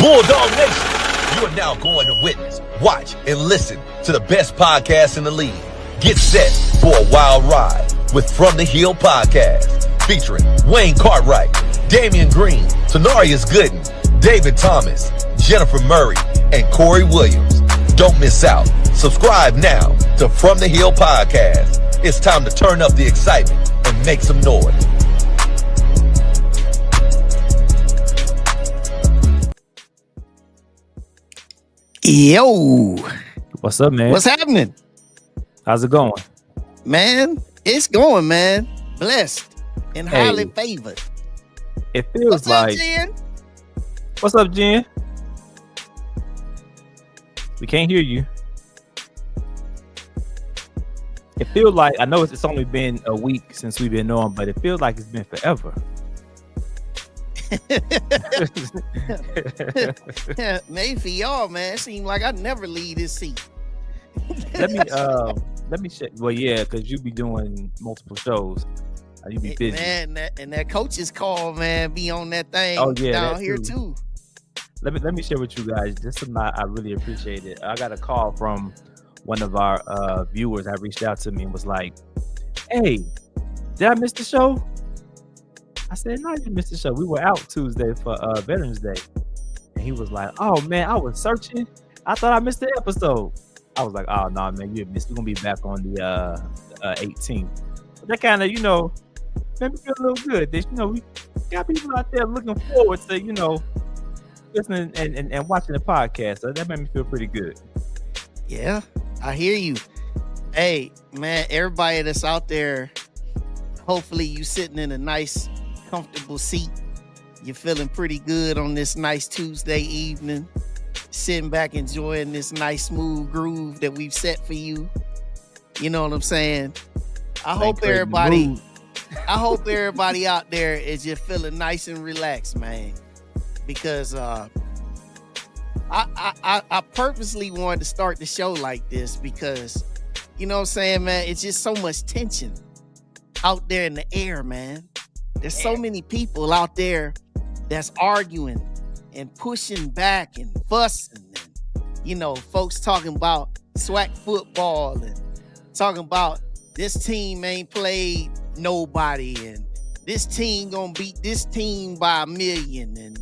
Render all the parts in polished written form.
Bulldog Nation, you are now going to witness, watch, and listen to the best podcast in the league. Get set for a wild ride with From the Hill Podcast, featuring Wayne Cartwright, Damian Green, Tanarius Gooden, David Thomas, Jennifer Murray, and Corey Williams. Don't miss out. Subscribe now to From the Hill Podcast. It's time to turn up the excitement and make some noise. Yo, What's up, man? what's happening? How's it going? Man, it's going, man. Blessed and highly Hey. favored. It feels What's like. up, Jen? What's up, Jen? We can't hear you. It feels like, I know it's only been a week since we've been on, but it feels like it's been forever. Maybe for y'all, man. It seems like I never leave this seat. let me check. Well, yeah, because you be doing multiple shows. You be busy. Man, that coach's call, man, be on that thing Oh, yeah, down that here too. too. Let me share with you guys. This is I really appreciate it. I got a call from one of our viewers that reached out to me and was like, "Hey, did I miss the show?" I said, "No, you missed the show. We were out Tuesday for Veterans Day." And he was like, "Oh man, I was searching. I thought I missed the episode." I was like, "Oh no, man, you missed. We're gonna be back on the 18th." But that kind of, made me feel a little good. That, we got people out there looking forward to, listening and watching the podcast. So that made me feel pretty good. Yeah, I hear you. Hey, man, everybody that's out there, hopefully you sitting in a nice, comfortable seat. You're feeling pretty good on this nice Tuesday evening, sitting back enjoying this nice smooth groove that we've set for you. You know what I'm saying? I hope everybody out there is just feeling nice and relaxed, man. Because I purposely wanted to start the show like this because, you know what I'm saying, man, it's just so much tension out there in the air, man. There's so many people out there that's arguing and pushing back and fussing and, folks talking about SWAC football and talking about this team ain't played nobody and this team gonna beat this team by 1,000,000 and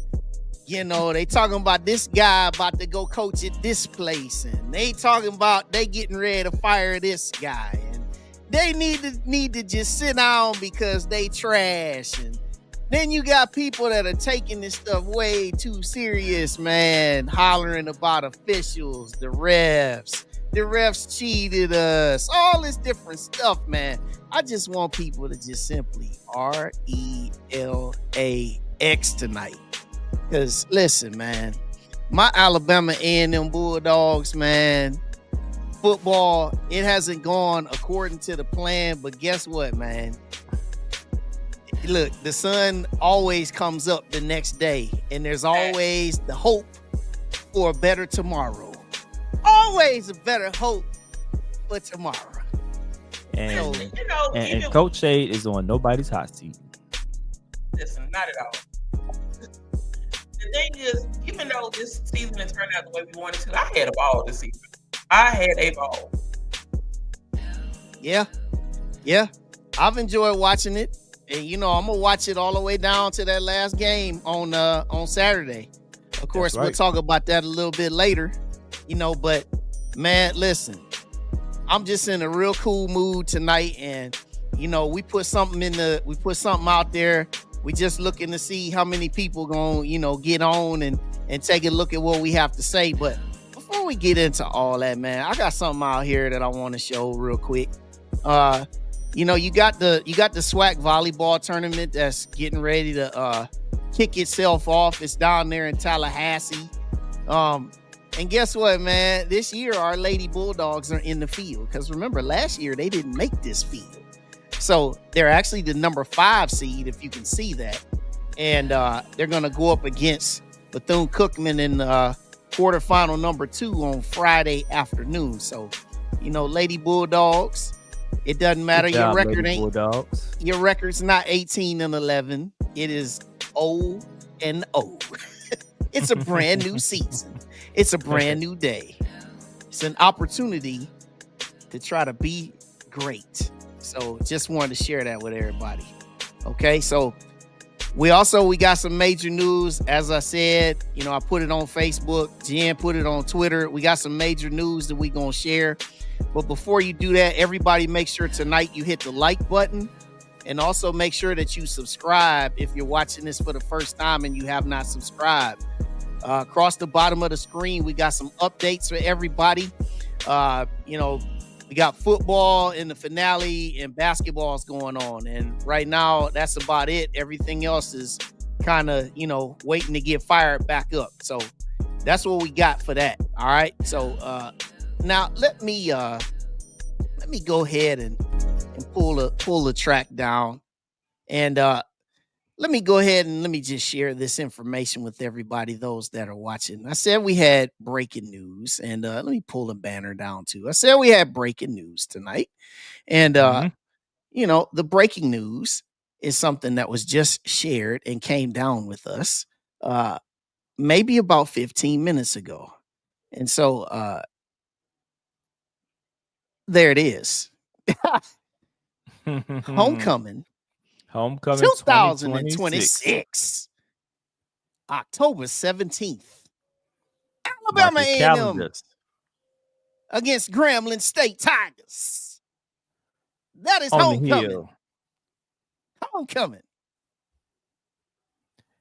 they talking about this guy about to go coach at this place and they talking about they getting ready to fire this guy and they need to just sit down because they trash. And then you got people that are taking this stuff way too serious, man, hollering about officials, the refs cheated us, all this different stuff, man. I just want people to just simply RELAX tonight. Because listen, man, my Alabama A&M Bulldogs, man, football, it hasn't gone according to the plan, but guess what, man? Look, the sun always comes up the next day, and there's always the hope for a better tomorrow. Always a better hope for tomorrow. And, So, and Coach Shade is on nobody's hot seat. Listen, not at all. The thing is, even though this season has turned out the way we wanted to, I had a ball this season. I had a ball. Yeah. I've enjoyed watching it. And, I'm going to watch it all the way down to that last game on Saturday. Of course, right. We'll talk about that a little bit later, but, man, listen, I'm just in a real cool mood tonight. And, we put something out there. We just looking to see how many people gonna, get on and take a look at what we have to say. But before we get into all that, man, I got something out here that I want to show real quick. You got the SWAC volleyball tournament that's getting ready to kick itself off. It's down there in Tallahassee. And guess what, man? This year our Lady Bulldogs are in the field. Because remember, last year they didn't make this field. So they're actually the number 5 seed, if you can see that. And they're going to go up against Bethune-Cookman in quarterfinal number 2 on Friday afternoon. So, Lady Bulldogs, it doesn't matter. Good job, Your record Lady ain't. Bulldogs. Your record's not 18-11. It is 0-0. It's a brand new season. It's a brand new day. It's an opportunity to try to be great. So just wanted to share that with everybody. Okay, so we got some major news. As I said, I put it on Facebook. Jen put it on Twitter. We got some major news that we gonna share. But before you do that, everybody make sure tonight you hit the like button. And also make sure that you subscribe if you're watching this for the first time and you have not subscribed. Across the bottom of the screen, we got some updates for everybody. We got football in the finale and basketball is going on. And right now, that's about it. Everything else is kind of, waiting to get fired back up. So that's what we got for that. All right. So now let me go ahead and pull the track down. And let me go ahead and let me just share this information with everybody, those that are watching. I said we had breaking news, and let me pull the banner down too. I said we had breaking news tonight, and the breaking news is something that was just shared and came down with us maybe about 15 minutes ago. And so there it is. Homecoming 2026, October 17th. Alabama A&M against Grambling State Tigers. That is homecoming. Homecoming.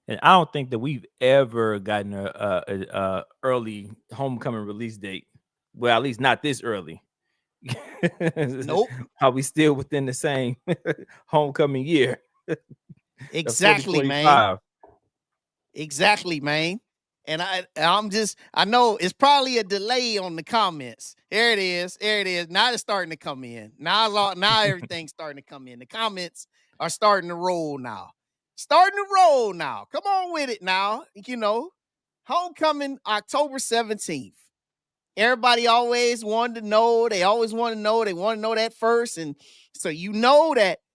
And I don't think that we've ever gotten a early homecoming release date. Well, at least not this early. Nope. Are we still within the same homecoming year? Exactly, man. Exactly, man. And I know it's probably a delay on the comments. There it is. Now it's starting to come in. Now everything's starting to come in. The comments are starting to roll now. Come on with it now. Homecoming October 17th. Everybody always wanted to know. They always want to know. They want to know that first. And so that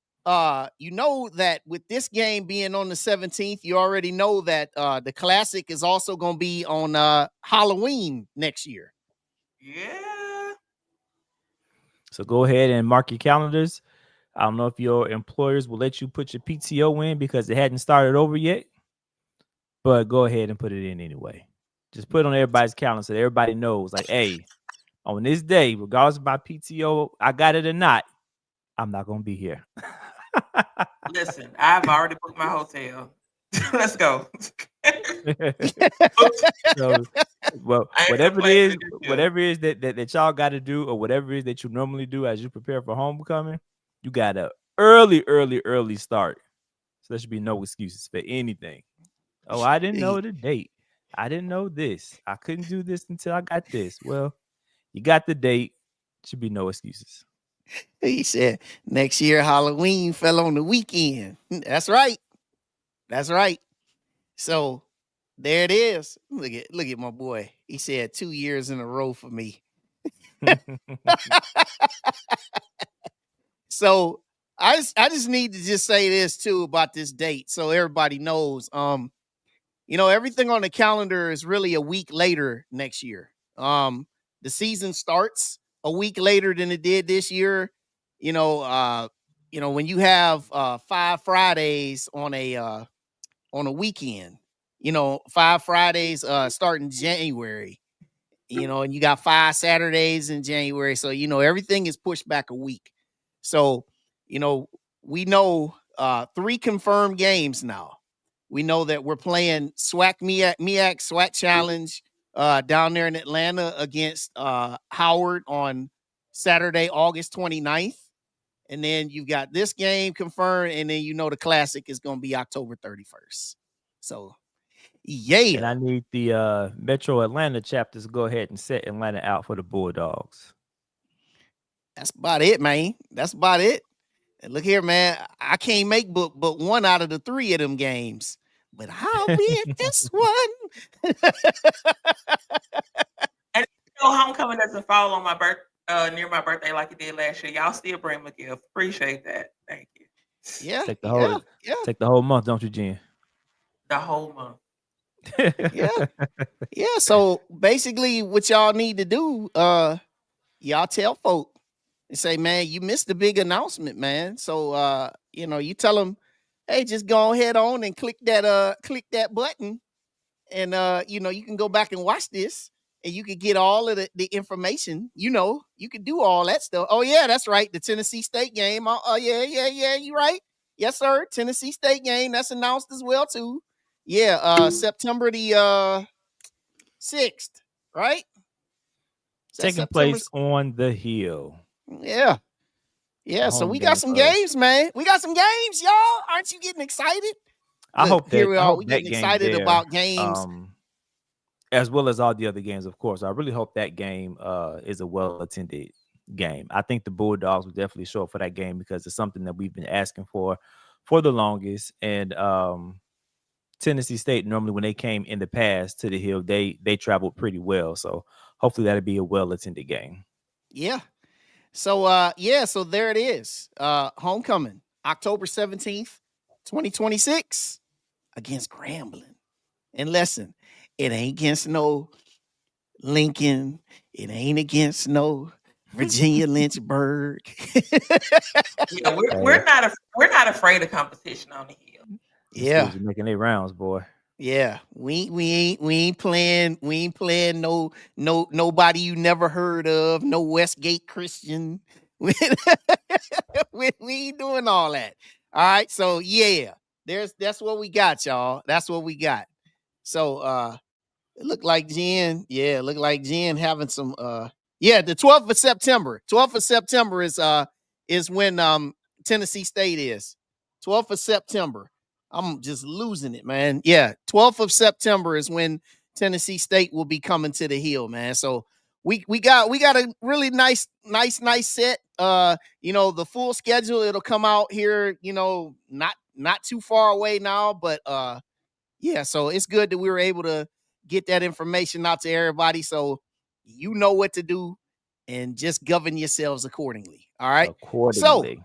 with this game being on the 17th, you already know that the Classic is also going to be on Halloween next year. Yeah. So go ahead and mark your calendars. I don't know if your employers will let you put your PTO in because it hadn't started over yet, but go ahead and put it in anyway. Just put it on everybody's calendar so that everybody knows, like, hey, on this day, regardless of my PTO, I got it or not, I'm not going to be here. Listen, I've already booked my hotel. Let's go. So, well, whatever it is that y'all got to do, or whatever it is that you normally do as you prepare for homecoming, you got a early start. So there should be no excuses for anything. Oh, I didn't know the date. I didn't know this. I couldn't do this until I got this. Well, you got the date. Should be no excuses. He said next year Halloween fell on the weekend. That's right. So there it is. Look at my boy. He said 2 years in a row for me. So I just need to just say this too about this date, so everybody knows. Everything on the calendar is really a week later next year. The season starts a week later than it did this year. When you have 5 Fridays on a weekend, 5 Fridays starting January, and you got 5 Saturdays in January. So, everything is pushed back a week. So, we know 3 confirmed games now. We know that we're playing SWAC MEAC SWAC Challenge down there in Atlanta against Howard on Saturday, August 29th. And then you've got this game confirmed, and then the Classic is going to be October 31st. So, yeah. And I need the Metro Atlanta chapters to go ahead and set Atlanta out for the Bulldogs. That's about it, man. That's about it. And look here, man. I can't make but 1 out of the 3 of them games. But I'll be at this one. And homecoming doesn't fall on my near my birthday like it did last year. Y'all still bring me a gift. Appreciate that. Thank you. Yeah. Take the whole month, don't you, Jen? The whole month. Yeah. Yeah. So basically, what y'all need to do, y'all tell folk and say, man, you missed the big announcement, man. So you tell them, hey, just go ahead on and click that button, and you can go back and watch this, and you can get all of the information. You can do all that stuff. Oh yeah, that's right, the Tennessee State game. Oh yeah, you right. Yes sir, Tennessee State game, that's announced as well too. Yeah, September the 6th, right? Is that Taking September? place on the Hill. Yeah. A Yeah, so home we got game some for us. games, man. We got some games, y'all. Aren't you getting excited? I Look, hope here that we I are. hope We that getting game excited there, about games. as well as all the other games, of course. I really hope that game is a well attended game. I think the Bulldogs will definitely show up for that game because it's something that we've been asking for the longest. And Tennessee State, normally when they came in the past to the Hill, they traveled pretty well. So hopefully that'll be a well attended game. Yeah. So so there it is. Homecoming, October 17th, 2026, against Grambling. And listen, it ain't against no Lincoln. It ain't against no Virginia Lynchburg. Yeah, we're not afraid of competition on the Hill. These Yeah. schools are making their rounds, boy. Yeah, we ain't playing nobody you never heard of, no Westgate Christian. We ain't doing all that. All right, so yeah, that's what we got, y'all. That's what we got. So it looked like Jen having some the 12th of September. 12th of September is when Tennessee State is. 12th of September. I'm just losing it, man. Yeah, 12th of September is when Tennessee State will be coming to the Hill, man. So we got a really nice set. The full schedule, it'll come out here, not too far away now, but yeah, so it's good that we were able to get that information out to everybody, so you know what to do and just govern yourselves accordingly. All right. Accordingly.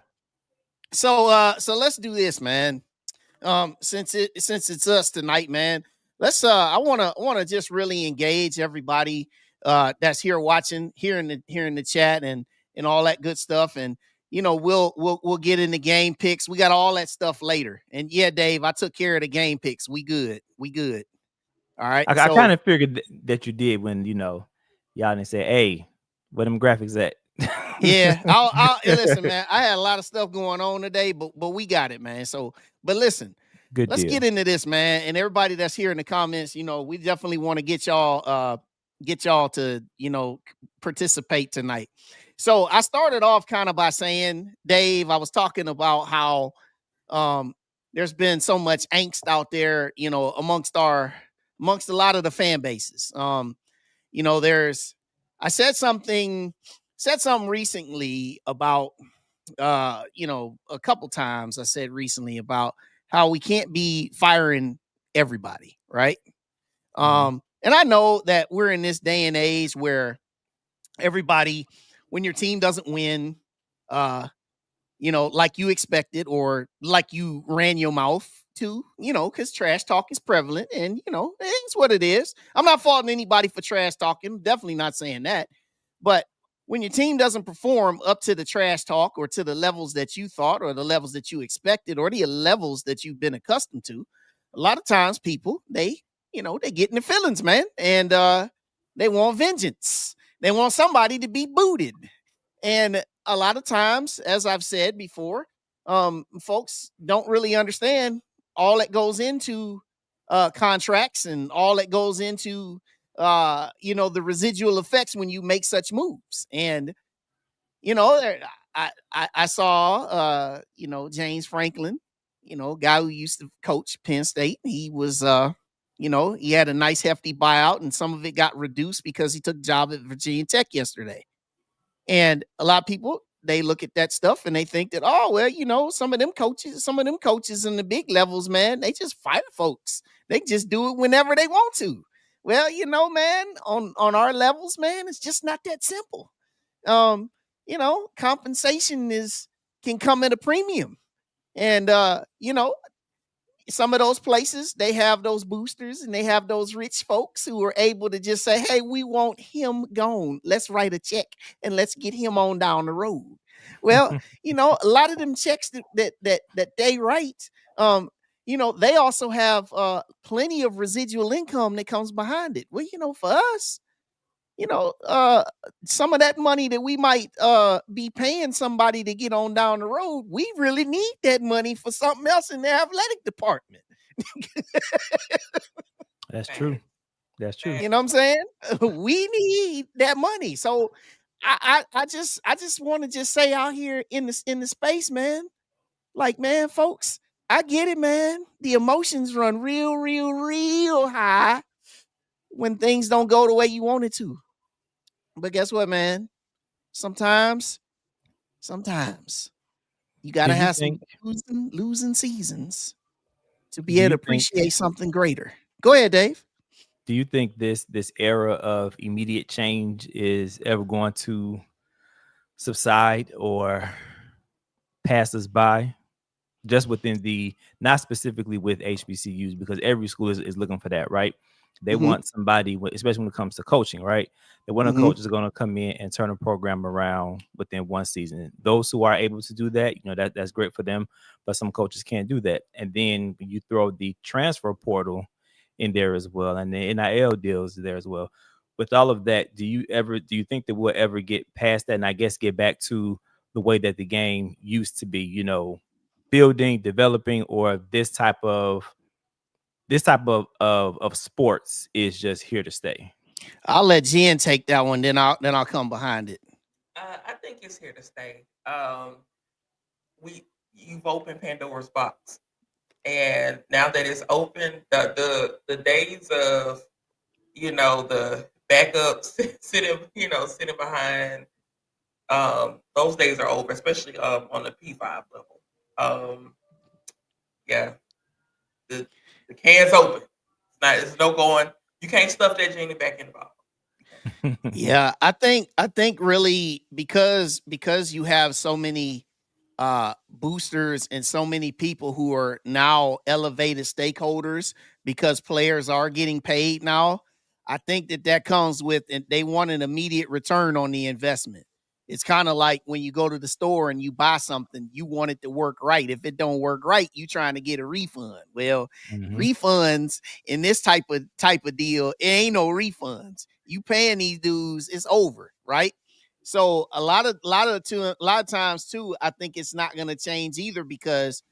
So let's do this, man. Since it's us tonight, man, let's I want to just really engage everybody that's here watching here in the chat and all that good stuff. And we'll get into game picks. We got all that stuff later. And yeah, Dave, I took care of the game picks. We good. All right. I kind of figured that you did when y'all didn't say, "Hey, where them graphics at?" Yeah, I'll listen, man. I had a lot of stuff going on today, but we got it, man. So, but listen, Good let's deal. get into this, man. And everybody that's here in the comments, we definitely want to get y'all to participate tonight. So I started off kind of by saying, Dave, I was talking about how there's been so much angst out there, amongst a lot of the fan bases. I said something recently about a couple times I said recently about how we can't be firing everybody, right? And I know that we're in this day and age where everybody, when your team doesn't win, like you expected or like you ran your mouth to, because trash talk is prevalent and, it's what it is. I'm not faulting anybody for trash talking. Definitely not saying that. But when your team doesn't perform up to the trash talk or to the levels that you thought or the levels that you expected or the levels that you've been accustomed to, a lot of times people, they get in their feelings, man. And they want vengeance. They want somebody to be booted. And a lot of times, as I've said before, folks don't really understand all that goes into contracts and all that goes into the residual effects when you make such moves. And I saw James Franklin, guy who used to coach Penn State. He was he had a nice hefty buyout, and some of it got reduced because he took a job at Virginia Tech yesterday. And a lot of people, they look at that stuff and they think that, oh, well, some of them coaches in the big levels, man, they just fire folks. They just do it whenever they want to. Well, man, on our levels, man, it's just not that simple. Compensation can come at a premium. And some of those places, they have those boosters and they have those rich folks who are able to just say, hey, we want him gone. Let's write a check and let's get him on down the road. Well, a lot of them checks that they write, they also have plenty of residual income that comes behind it. Well, for us, some of that money that we might be paying somebody to get on down the road, we really need that money for something else in the athletic department. That's true. That's true. You know what I'm saying? We need that money. So I just want to just say out here in the space, man, like, man, folks, I get it, man. The emotions run real, real, real high when things don't go the way you want it to. But guess what, man? Sometimes you gotta have some losing seasons to be able to appreciate something greater. Go ahead, Dave. Do you think this era of immediate change is ever going to subside or pass us by? Just within not specifically with HBCUs, because every school is looking for that, right? They want somebody, especially when it comes to coaching, right? They want a coach is going to come in and turn a program around within one season. Those who are able to do that, that's great for them. But some coaches can't do that. And then you throw the transfer portal in there as well, and the NIL deals there as well. With all of that, do you think that we'll ever get past that, and I guess get back to the way that the game used to be? Building, developing, or this type of sports is just here to stay? I'll let Jen take that one, then I'll come behind it. I think it's here to stay. You've opened Pandora's box, and now that it's open, the days of the backups sitting behind, those days are over, especially on the P5 level. Yeah, the can's open. It's no going. You can't stuff that genie back in the bottle. Yeah, I think really because you have so many boosters and so many people who are now elevated stakeholders because players are getting paid now. I think that comes with, and they want an immediate return on the investment. It's kind of like when you go to the store and you buy something, you want it to work right. If it don't work right, you trying to get a refund. Well, refunds in this type of deal, it ain't no refunds. You paying these dudes, it's over, right? So a lot of times too, I think it's not going to change either, because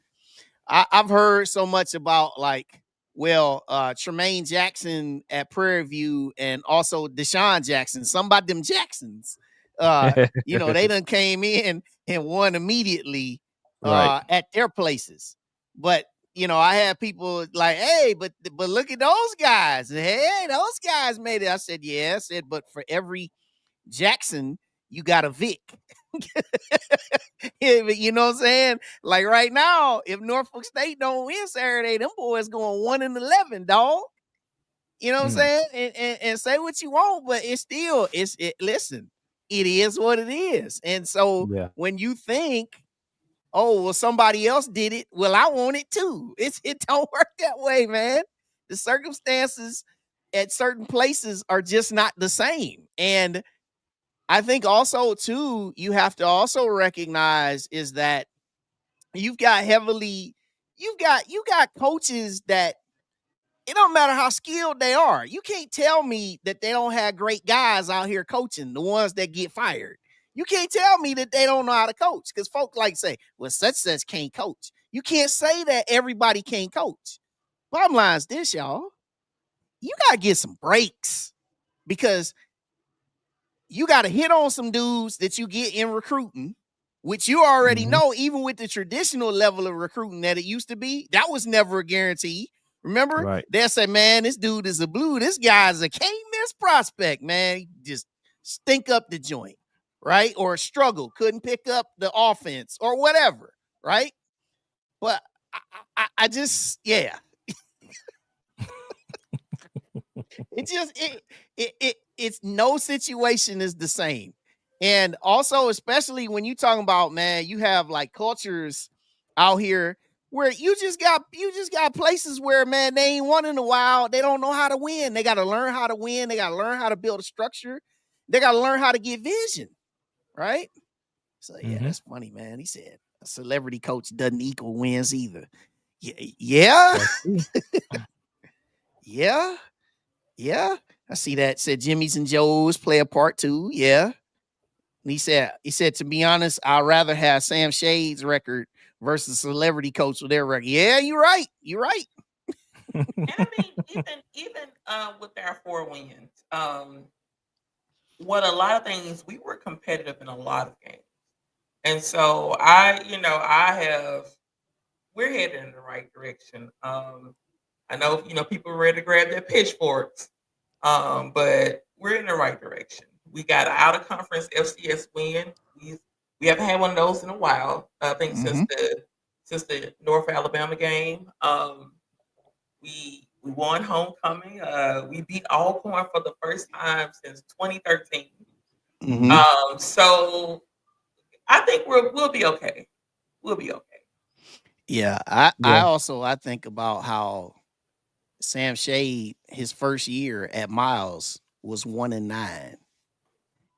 I've heard so much about Tremaine Jackson at Prairie View, and also Deshaun Jackson. Some about them Jacksons, they done came in and won immediately at their places. But I had people like, hey, but look at those guys. Hey, those guys made it. I said, yeah. I said, but for every Jackson, you got a Vic. You know what I'm saying? Like right now, if Norfolk State don't win Saturday, them boys going 1-11, dog. You know what I'm saying? And say what you want, but it's still, listen, it is what it is. And so when you think, oh, well, somebody else did it, well, I want it too. It don't work that way, man. The circumstances at certain places are just not the same. And I think also too, you have to also recognize is that you got coaches that it don't matter how skilled they are. You can't tell me that they don't have great guys out here coaching, the ones that get fired. You can't tell me that they don't know how to coach, because folk like say, well, such can't coach. You can't say that everybody can't coach. Bottom line is this, y'all. You got to get some breaks, because you got to hit on some dudes that you get in recruiting, which you already know, even with the traditional level of recruiting that it used to be, that was never a guarantee. Remember? Right. They'll say, man, this dude is a blue. This guy's a can't-miss prospect, man. He just stink up the joint, right? Or struggle, couldn't pick up the offense or whatever, right? But I just, yeah. It's no situation is the same. And also, especially when you talking about, man, you have like cultures out here where you just got places where, man, they ain't won in a while. They don't know how to win. They got to learn how to win. They got to learn how to build a structure. They got to learn how to get vision, right? So yeah, that's funny, man. He said a celebrity coach doesn't equal wins either. Yeah. Yeah. I see that. Said Jimmy's and Joe's play a part too. Yeah. And he said, to be honest, I'd rather have Sam Shade's record versus celebrity coach with their record. Yeah, you're right. You're right. And I mean, even with our 4 wins, what a lot of things, we were competitive in a lot of games. And so we're headed in the right direction. I know, people are ready to grab their pitchforks, but we're in the right direction. We got an out of conference FCS win. We haven't had one of those in a while. I think since the North Alabama game. We won homecoming. We beat Alcorn for the first time since 2013. So I think we'll be okay. We'll be okay. Yeah, I think about how Sam Shade, his first year at Miles, was 1-9,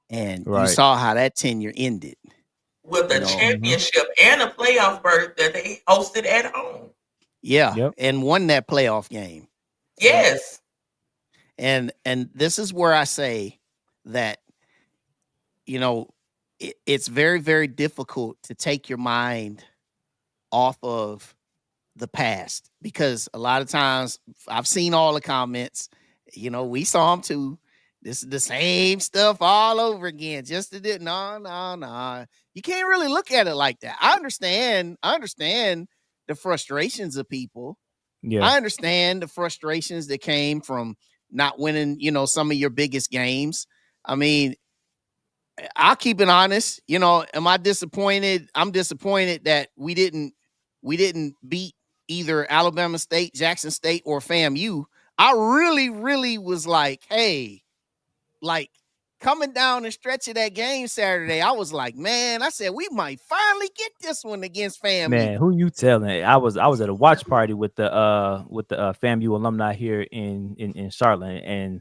and you saw how that tenure ended with a championship and a playoff berth that they hosted at home. Yeah, and won that playoff game. Yes, and this is where I say that it's very, very difficult to take your mind off of the past, because a lot of times I've seen all the comments, we saw them too. This is the same stuff all over again. Just to do no. You can't really look at it like that. I understand the frustrations of people. Yeah. I understand the frustrations that came from not winning, some of your biggest games. I mean, I'll keep it honest. Am I disappointed? I'm disappointed that we didn't beat either Alabama State, Jackson State, or FAMU. I really, really was like, hey, like coming down the stretch of that game Saturday, I was like, man, I said we might finally get this one against FAMU. Man, who you telling? I was at a watch party with the FAMU alumni here in Charlotte, and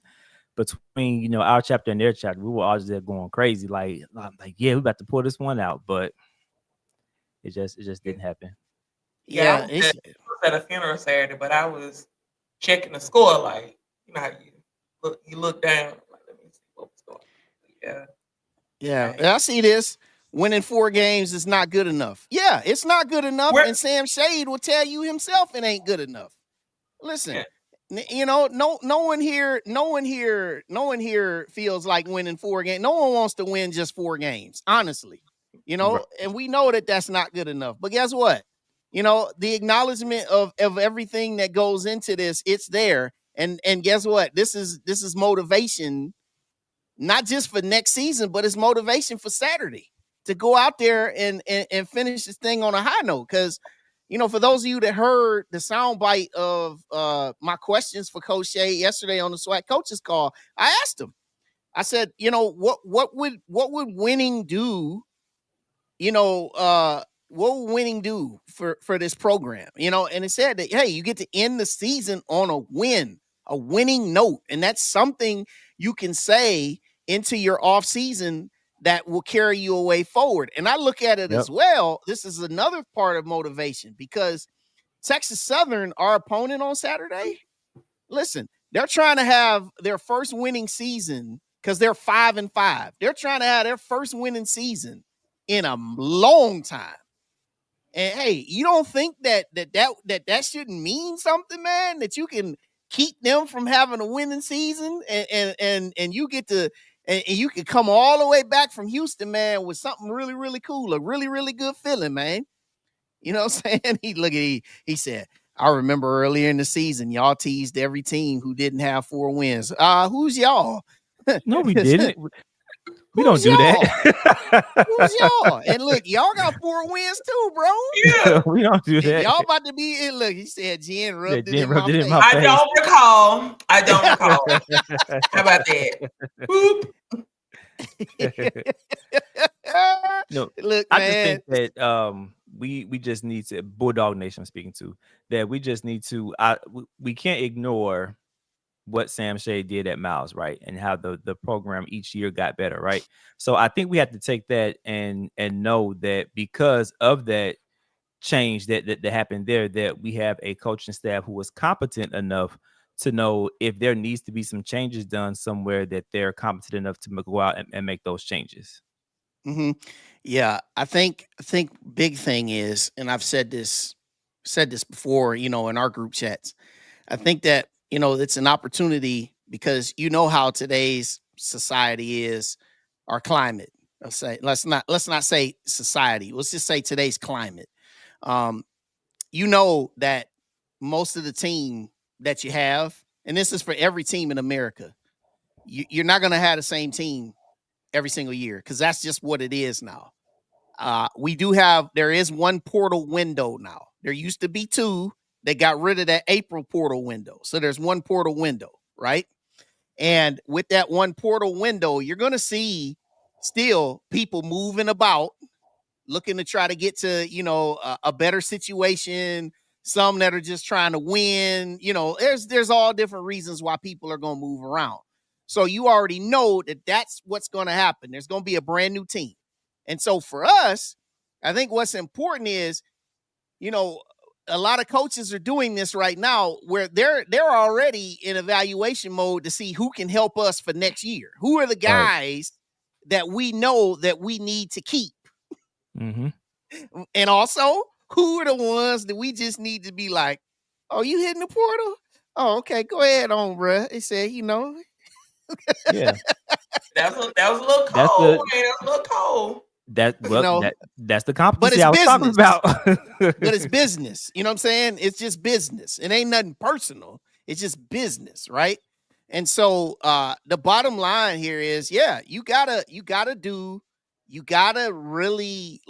between our chapter and their chapter, we were all just there going crazy. Like yeah, we about to pull this one out, but it just didn't happen. Yeah, I was at a funeral Saturday, but I was checking the score. Like, how you look down. Like, let me see what was going on. Yeah. Right. I see this. Winning 4 games is not good enough. Yeah, it's not good enough. And Sam Shade will tell you himself it ain't good enough. Listen, no one here feels like winning 4 games. No one wants to win just 4 games, honestly. And we know that that's not good enough. But guess what? The acknowledgement of everything that goes into this, it's there. And guess what? This is motivation, not just for next season, but it's motivation for Saturday to go out there and finish this thing on a high note. Because, for those of you that heard the soundbite of my questions for Coach Shea yesterday on the SWAC coaches call, I asked him. I said, what would winning do? What will winning do for this program? And it said that, hey, you get to end the season on a winning note. And that's something you can say into your off season that will carry you away forward. And I look at it as well. This is another part of motivation, because Texas Southern, our opponent on Saturday, listen, they're trying to have their first winning season because they're 5-5. They're trying to have their first winning season in a long time. And hey, you don't think that shouldn't mean something, man? That you can keep them from having a winning season, and you get to and you can come all the way back from Houston, man, with something really, really cool, a really, really good feeling, man. You know what I'm saying? He said, I remember earlier in the season, y'all teased every team who didn't have 4 wins. Who's y'all? No, we didn't. We don't do that. Who's y'all? And look, y'all got 4 wins too, bro. Yeah, we don't do that. Y'all about to be in. Look, he said Jen rubbed it in my face. I don't recall. How about that? Boop. No, Look, I man. just think that we just need to Bulldog Nation I'm speaking to that we just need to we can't ignore what Sam Shea did at Miles, right? And how the program each year got better, right? So I think we have to take that and know that because of that change that happened there, that we have a coaching staff who was competent enough to know if there needs to be some changes done somewhere, that they're competent enough to go out and make those changes. Mm-hmm. Yeah, I think big thing is, and I've said this before, in our group chats. I think that it's an opportunity because how today's society is, our climate. Let's not say society. Let's just say today's climate. That most of the team that you have, and this is for every team in America, you're not going to have the same team every single year because that's just what it is now. There is one portal window now. There used to be two. They got rid of that April portal window. So there's one portal window, right? And with that one portal window, you're going to see still people moving about, looking to try to get to, a better situation. Some that are just trying to win. There's all different reasons why people are going to move around. So you already know that that's what's going to happen. There's going to be a brand new team. And so for us, I think what's important is, a lot of coaches are doing this right now where they're already in evaluation mode to see who can help us for next year. Who are the guys that we know that we need to keep? Mm-hmm. And also, who are the ones that we just need to be like, oh, you hitting the portal? Oh, okay, go ahead on, bruh. They said, Yeah. That was a little cold. That was a little cold. That's the competency but I was talking about. But it's business. You know what I'm saying? It's just business. It ain't nothing personal. It's just business, right? And so the bottom line here is, you gotta really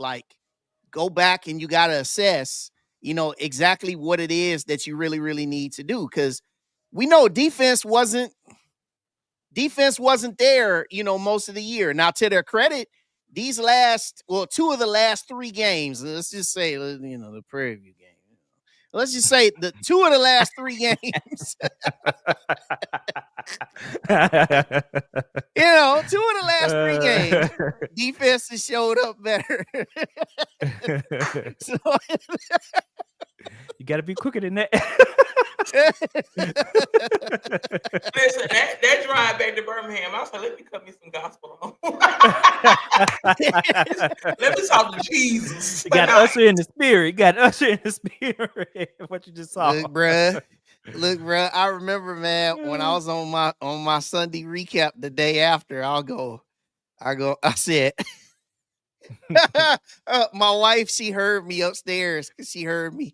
go back and you gotta assess, exactly what it is that you really, really need to do. Because we know defense wasn't there, most of the year. Now, to their credit, these two of the last three games, let's just say, the Prairie View game. Let's just say the two of the last three games. Two of the last three games, defense has showed up better. So, you got to be quicker than that. Listen, that drive back to Birmingham, I was like, let me cut me some gospel on. Let me talk to Jesus. You got usher in the spirit. What you just saw. Look, bruh. I remember, man, when I was on my Sunday recap the day after, I said, my wife, she heard me upstairs because she heard me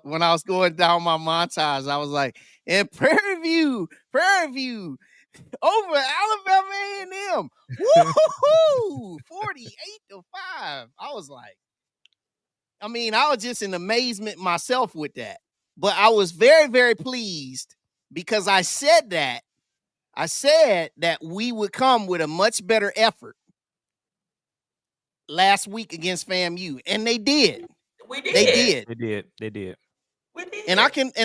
when I was going down my montage. I was like, and Prairie View over Alabama A&M, woo-hoo-hoo, 48-5. I was like, I was just in amazement myself with that. But I was very, very pleased because I said that we would come with a much better effort last week against FAMU, and they did. We did. They did. We did. And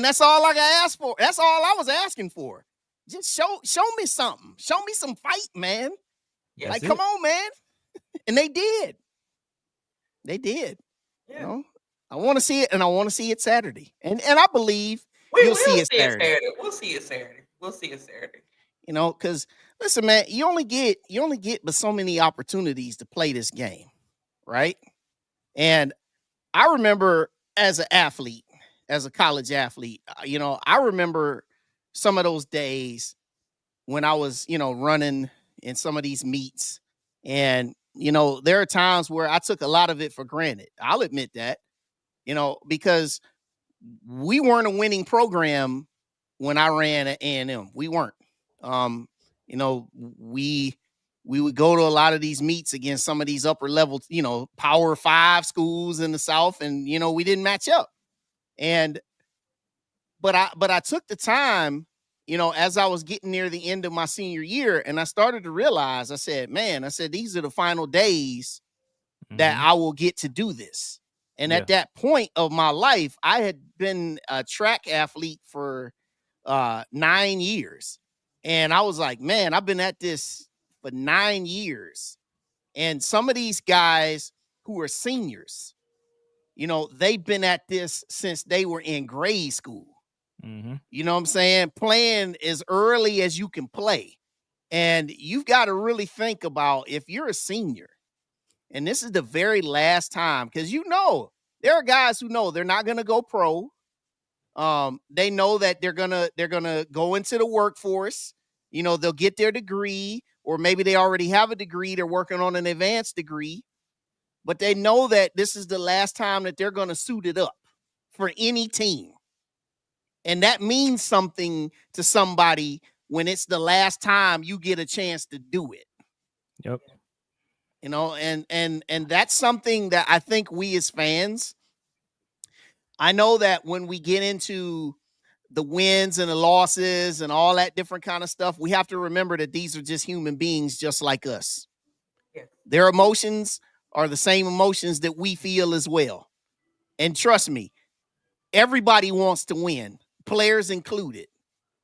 that's all I asked for. That's all I was asking for. Just show me something. Show me some fight, man. Yes, come on, man. And they did. They did. Yeah. I want to see it, and I want to see it Saturday. And I believe you'll see it Saturday. We'll see it Saturday. Because listen, man, you only get but so many opportunities to play this game, right? And I remember as an athlete, as a college athlete, I remember some of those days when I was, running in some of these meets. And, there are times where I took a lot of it for granted. I'll admit that, because we weren't a winning program when I ran at A&M. We weren't. We would go to a lot of these meets against some of these upper level, Power 5 schools in the South, and we didn't match up. But I took the time, as I was getting near the end of my senior year, and I started to realize, I said, these are the final days that I will get to do this. And Yeah. at that point of my life, I had been a track athlete for 9 years. And I was like, man, I've been at this for 9 years. And some of these guys who are seniors, they've been at this since they were in grade school. Mm-hmm. You know what I'm saying? Playing as early as you can play. And you've got to really think about if you're a senior and this is the very last time, because there are guys who know they're not going to go pro. They know that they're gonna go into the workforce. They'll get their degree, or maybe they already have a degree. They're working on an advanced degree, but they know that this is the last time that they're gonna suit it up for any team, and that means something to somebody when it's the last time you get a chance to do it. Yep. And that's something that I think we as fans, I know that when we get into the wins and the losses and all that different kind of stuff, we have to remember that these are just human beings just like us. Yes. Their emotions are the same emotions that we feel as well. And trust me, everybody wants to win, players included.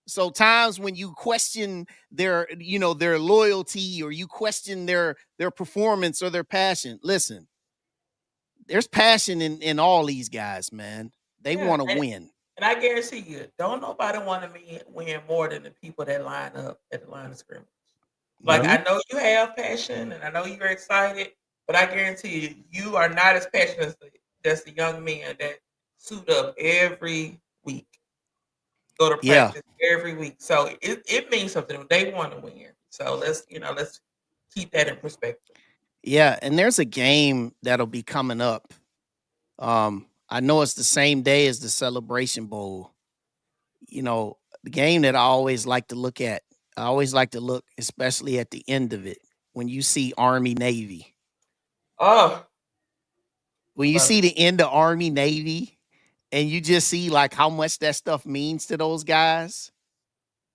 So times when you question their loyalty, or you question their performance or their passion, listen, there's passion in all these guys, man. They Yeah. want to win. And I guarantee you, don't nobody want to win more than the people that line up at the line of scrimmage. Like, Mhm. I know you have passion and I know you're excited, but I guarantee you are not as passionate as the young men that suit up every week, go to Yeah. practice every week. So it means something. They want to win. So let's keep that in perspective. Yeah, and there's a game that'll be coming up. I know it's the same day as the Celebration Bowl. The game that I always like to look at. I always like to look, especially at the end of it, when you see Army Navy. Oh, When you love see it. the end of Army Navy, and you just see like how much that stuff means to those guys.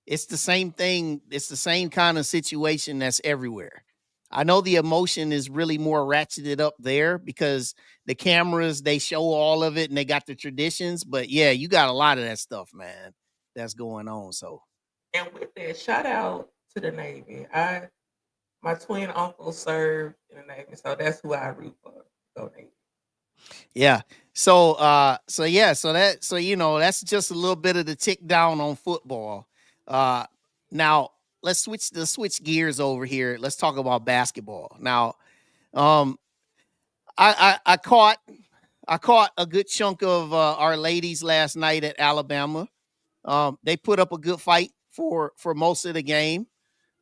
It's the same thing. It's the same kind of situation that's everywhere. I know the emotion is really more ratcheted up there because the cameras, they show all of it and they got the traditions. But yeah, you got a lot of that stuff, man, that's going on. So And with that, shout out to the Navy. My twin uncle served in the Navy, so that's who I root for. Go Navy. yeah. So that's just a little bit of the tick down on football. Now let's switch gears over here. Let's talk about basketball. Now, um, I caught a good chunk of our ladies last night at Alabama. They put up a good fight for most of the game.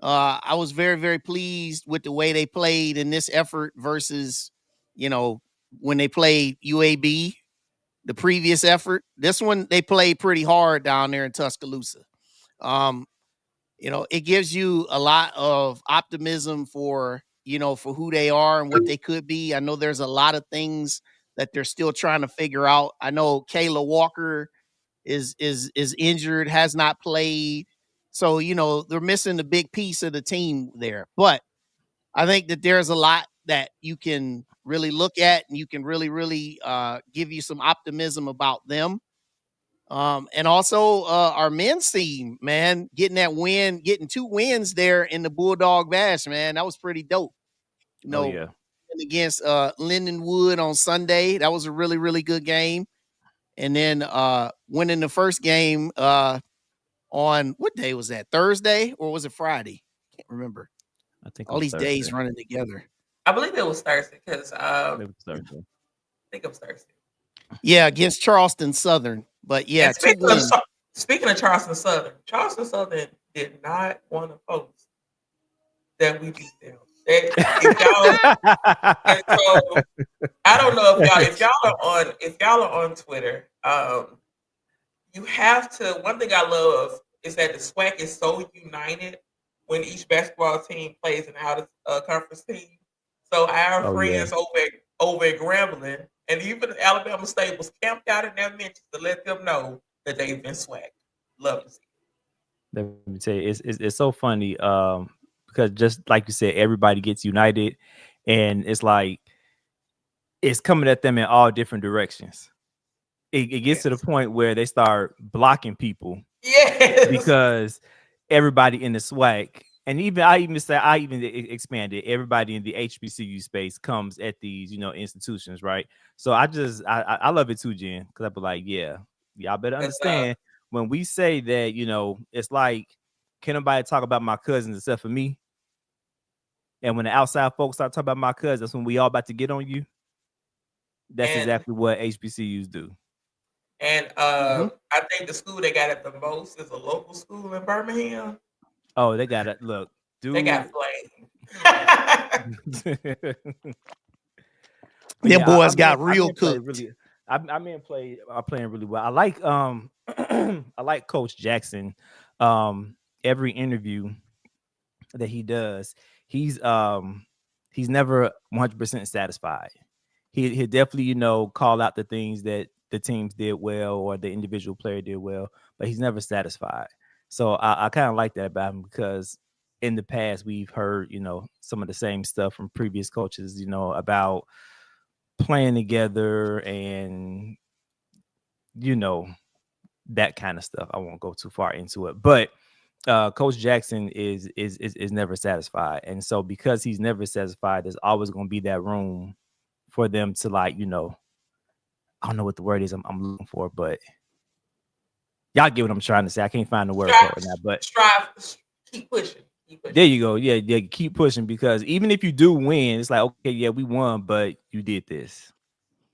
I was very, very pleased with the way they played in this effort versus, you know, when they played UAB, the previous effort. This one, they played pretty hard down there in Tuscaloosa. Um, it gives you a lot of optimism for who they are and what they could be. I know there's a lot of things that they're still trying to figure out. I know Kayla Walker is injured, has not played. So, they're missing the big piece of the team there. But I think that there's a lot that you can really look at and you can really, really give you some optimism about them. And also our men's team, man, getting 2 wins there in the Bulldog Bash, man. That was pretty dope. You Oh know, yeah. against Lindenwood on Sunday. That was a really, really good game. And then winning the first game on what day was that? Thursday or was it Friday? Can't remember. I think it All was these days Thursday. running together. I believe it was Thursday because It was Thursday. think it was Thursday. Yeah, against Charleston Southern. But yeah, And 2 wins. Speaking of Charleston Southern did not want to post that we beat them. If y'all, and so I don't know if y'all are on Twitter. You have to. One thing I love is that the SWAC is so united when each basketball team plays an out of conference team. So our Oh yeah. friends over at Grambling and even the Alabama State was camped out in their mentions to let them know that they've been SWAC. Love to see. Let me tell you, it's so funny. Because just like you said, everybody gets united, and it's like it's coming at them in all different directions. It gets to the Yes. point where they start blocking people Yes. because everybody in the swag, and I even expanded, everybody in the HBCU space comes at these, institutions, right? So I love it too, Jen, because I be like, yeah, y'all better Because understand when we say that, it's like, can nobody talk about my cousins except for me? And when the outside folks start talking about my cousins, that's when we all about to get on you. That's and exactly what HBCUs do. and Mhm. I think the school that got it the most is a local school in Birmingham. Oh, they got it. Look, They dude. got flamed. But Them yeah, boys got real play cooked. really. Play are playing really well. I like I like Coach Jackson. Every interview that he does, he's um he's never 100% satisfied. He definitely, call out the things that the teams did well or the individual player did well, but he's never satisfied. So I kind of like that about him because in the past we've heard, some of the same stuff from previous coaches, about playing together and you know that kind of stuff. I won't go too far into it, but Coach Jackson is never satisfied, and so because he's never satisfied, there's always going to be that room for them to, like, I don't know what the word is I'm looking for, but y'all get what I'm trying to say. I can't find the word for it strive, right now, but strive, keep pushing, keep there pushing. you go. Yeah, yeah, keep pushing because even if you do win, it's like, okay, yeah, we won, but you did this,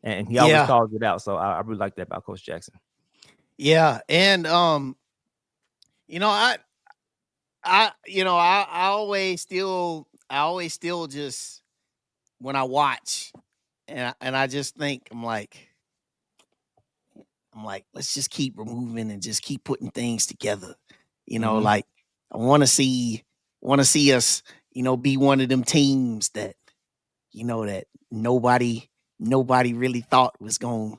and he always Yeah, calls it out. So I really like that about Coach Jackson. yeah, and you know, I always still just when I watch and I just think I'm like, let's just keep removing and just keep putting things together. Hmm. Like I want to see us, be one of them teams that that nobody really thought was gonna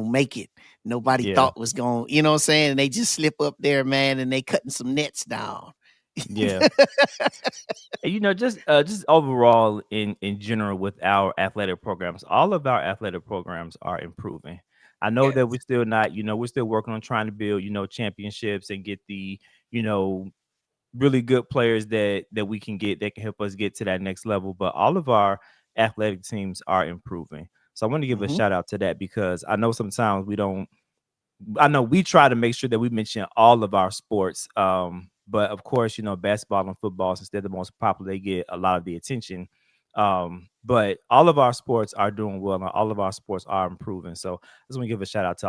make it. Nobody Yeah, thought was gonna, what I'm saying? And they just slip up there, man, and they cutting some nets down. yeah. And, just overall in general with our athletic programs, all of our athletic programs are improving. I know that Yes. we're still not, we're still working on trying to build, championships and get the, you know, really good players that we can get that can help us get to that next level. But all of our athletic teams are improving. So I want to give a Hmm. shout out to that because I know sometimes we don't. I know we try to make sure that we mention all of our sports. But of course, basketball and football, since they're the most popular, they get a lot of the attention. But all of our sports are doing well, and all of our sports are improving. So I just want to give a shout out to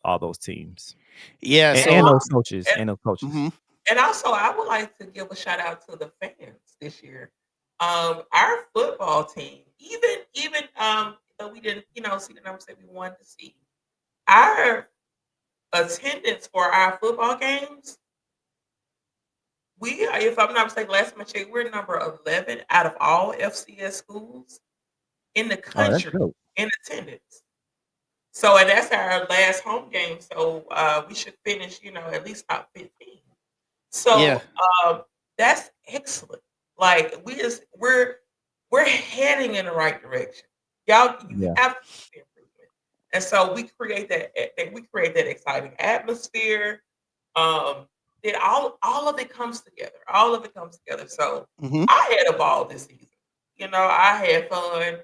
all those teams Yeah. and, And and So. those coaches and and those coaches. Hmm. and also, I would like to give a shout out to the fans this year. Our football team, even though we didn't, see the numbers that we wanted to see, our attendance for our football games, we are, if I'm not mistaken, last time I checked, we're number 11 out of all FCS schools in the Oh, that's country dope. in attendance. So, and that's our last home game. So, we should finish, at least top 15. Yeah. So, that's excellent. Like we're heading in the right direction. Y'all, you Yeah, have to see improvement. And so we create that exciting atmosphere. That all of it comes together. All of it comes together. So Hmm. I had a ball this season. I had fun.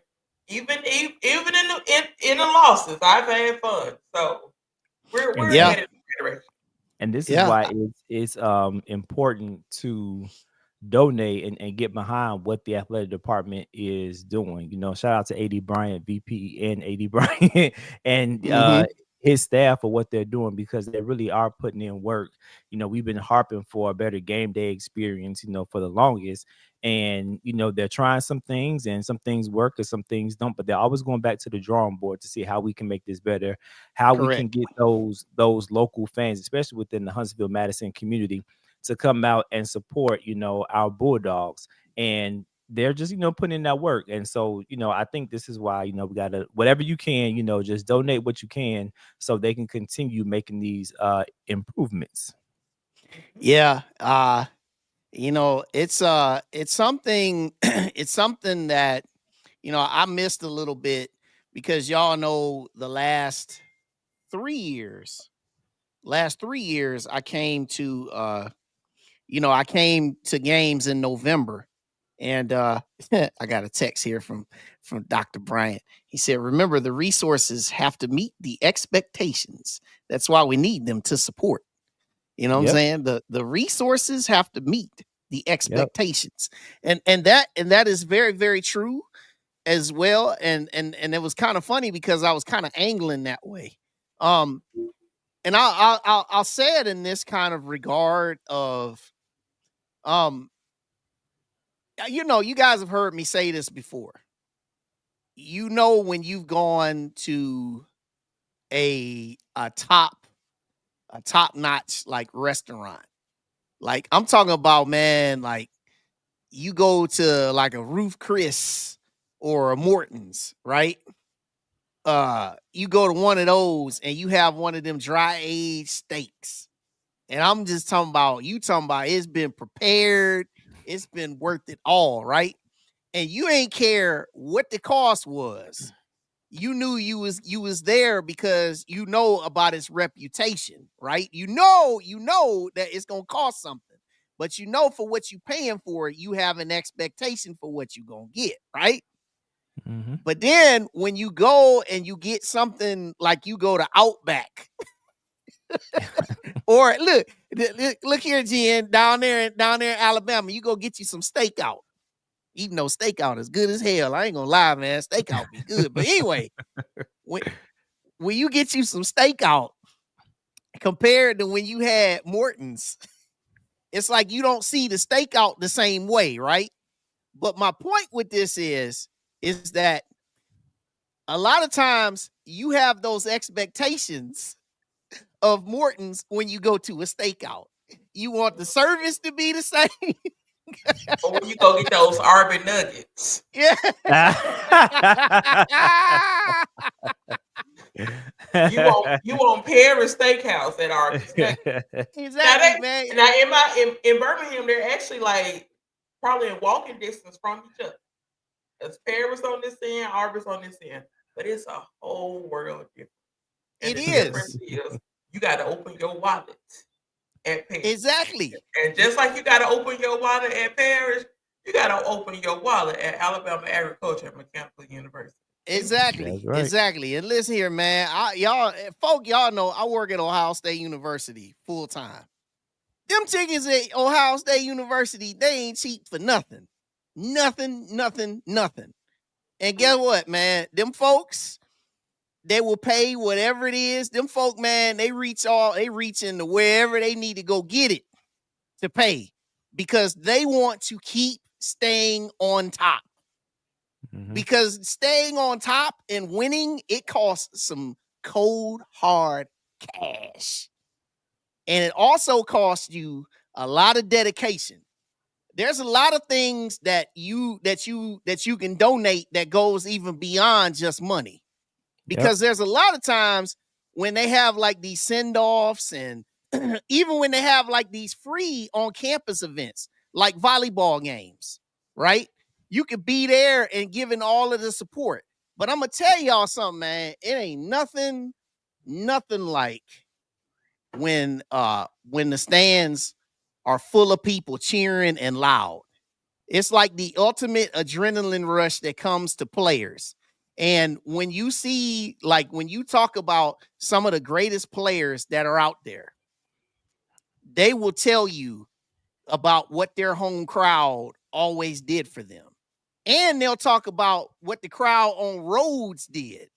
Even in the losses, I've had fun. So we're and Yeah. headed in the right direction. this is Yeah. why it's important to donate and get behind what the athletic department is doing. Shout out to AD Bryant, VP, and AD Bryant and Hmm. his staff for what they're doing because they really are putting in work. We've been harping for a better game day experience, for the longest. And they're trying some things and some things work and some things don't, but they're always going back to the drawing board to see how we can make this better, how we Correct. can get those local fans, especially within the Huntsville Madison community, to come out and support, our Bulldogs. And they're just, putting in that work. And so, I think this is why, we gotta, whatever you can, just donate what you can so they can continue making these improvements. Mhm. Yeah. It's something it's something that I missed a little bit because y'all know the last 3 years, I came to I came to games in November. And I got a text here from Dr. Bryant. He said, remember, the resources have to meet the expectations. That's why we need them to support. You know what I'm Yep. saying? The resources have to meet the Yep. expectations. And that is very, very true as well. And it was kind of funny because I was kind of angling that way. And I'll say it in this kind of regard of you guys have heard me say this before. You know, when you've gone to a top notch like restaurant, like I'm talking about, man, like you go to like a Ruth Chris or a Morton's, right? You go to one of those and you have one of them dry aged steaks. And I'm just talking about it's been prepared, it's been worth it all, right? And you ain't care what the cost was. You knew you was there because you know about its reputation, right? You know that it's gonna cost something, but you know for what you paying for it, you have an expectation for what you gonna get, right? Mm-hmm. But then when you go and you get something like you go to Outback, or look here, Jen, down there in Alabama, you go get you some steakout. Even though steakout is good as hell, I ain't gonna lie, man. Steakout be good, but anyway, when you get you some steakout compared to when you had Morton's, it's like you don't see the steakout the same way, right? But my point with this is that a lot of times you have those expectations of Morton's when you go to a steakout. You want the service to be the same. Or when you go get those Arby nuggets. Yeah. You want Paris Steakhouse at Arby's. Exactly, man. Now in Birmingham, they're actually like probably in walking distance from each other. There's Paris on this end, Arby's on this end, but it's a whole world different. And the difference is you got to open your wallet at Paris. Exactly. And just like you got to open your wallet at Paris, you got to open your wallet at Alabama Agriculture and Mechanical University. Exactly. Right. Exactly. And listen here, man. Y'all know I work at Ohio State University full time. Them tickets at Ohio State University, they ain't cheap for nothing. Nothing. And guess what, man? Them folks, they will pay whatever it is. Them folk, man, they reach into wherever they need to go get it to pay because they want to keep staying on top. Mm-hmm. Because staying on top and winning, it costs some cold, hard cash. And it also costs you a lot of dedication. There's a lot of things that you can donate that goes even beyond just money. Because there's a lot of times when they have like these send-offs and even when they have like these free on-campus events, like volleyball games, right? You could be there and giving all of the support. But I'm going to tell y'all something, man. It ain't nothing like when the stands are full of people cheering and loud. It's like the ultimate adrenaline rush that comes to players. And when you see, like, when you talk about some of the greatest players that are out there, they will tell you about what their home crowd always did for them. And they'll talk about what the crowd on roads did,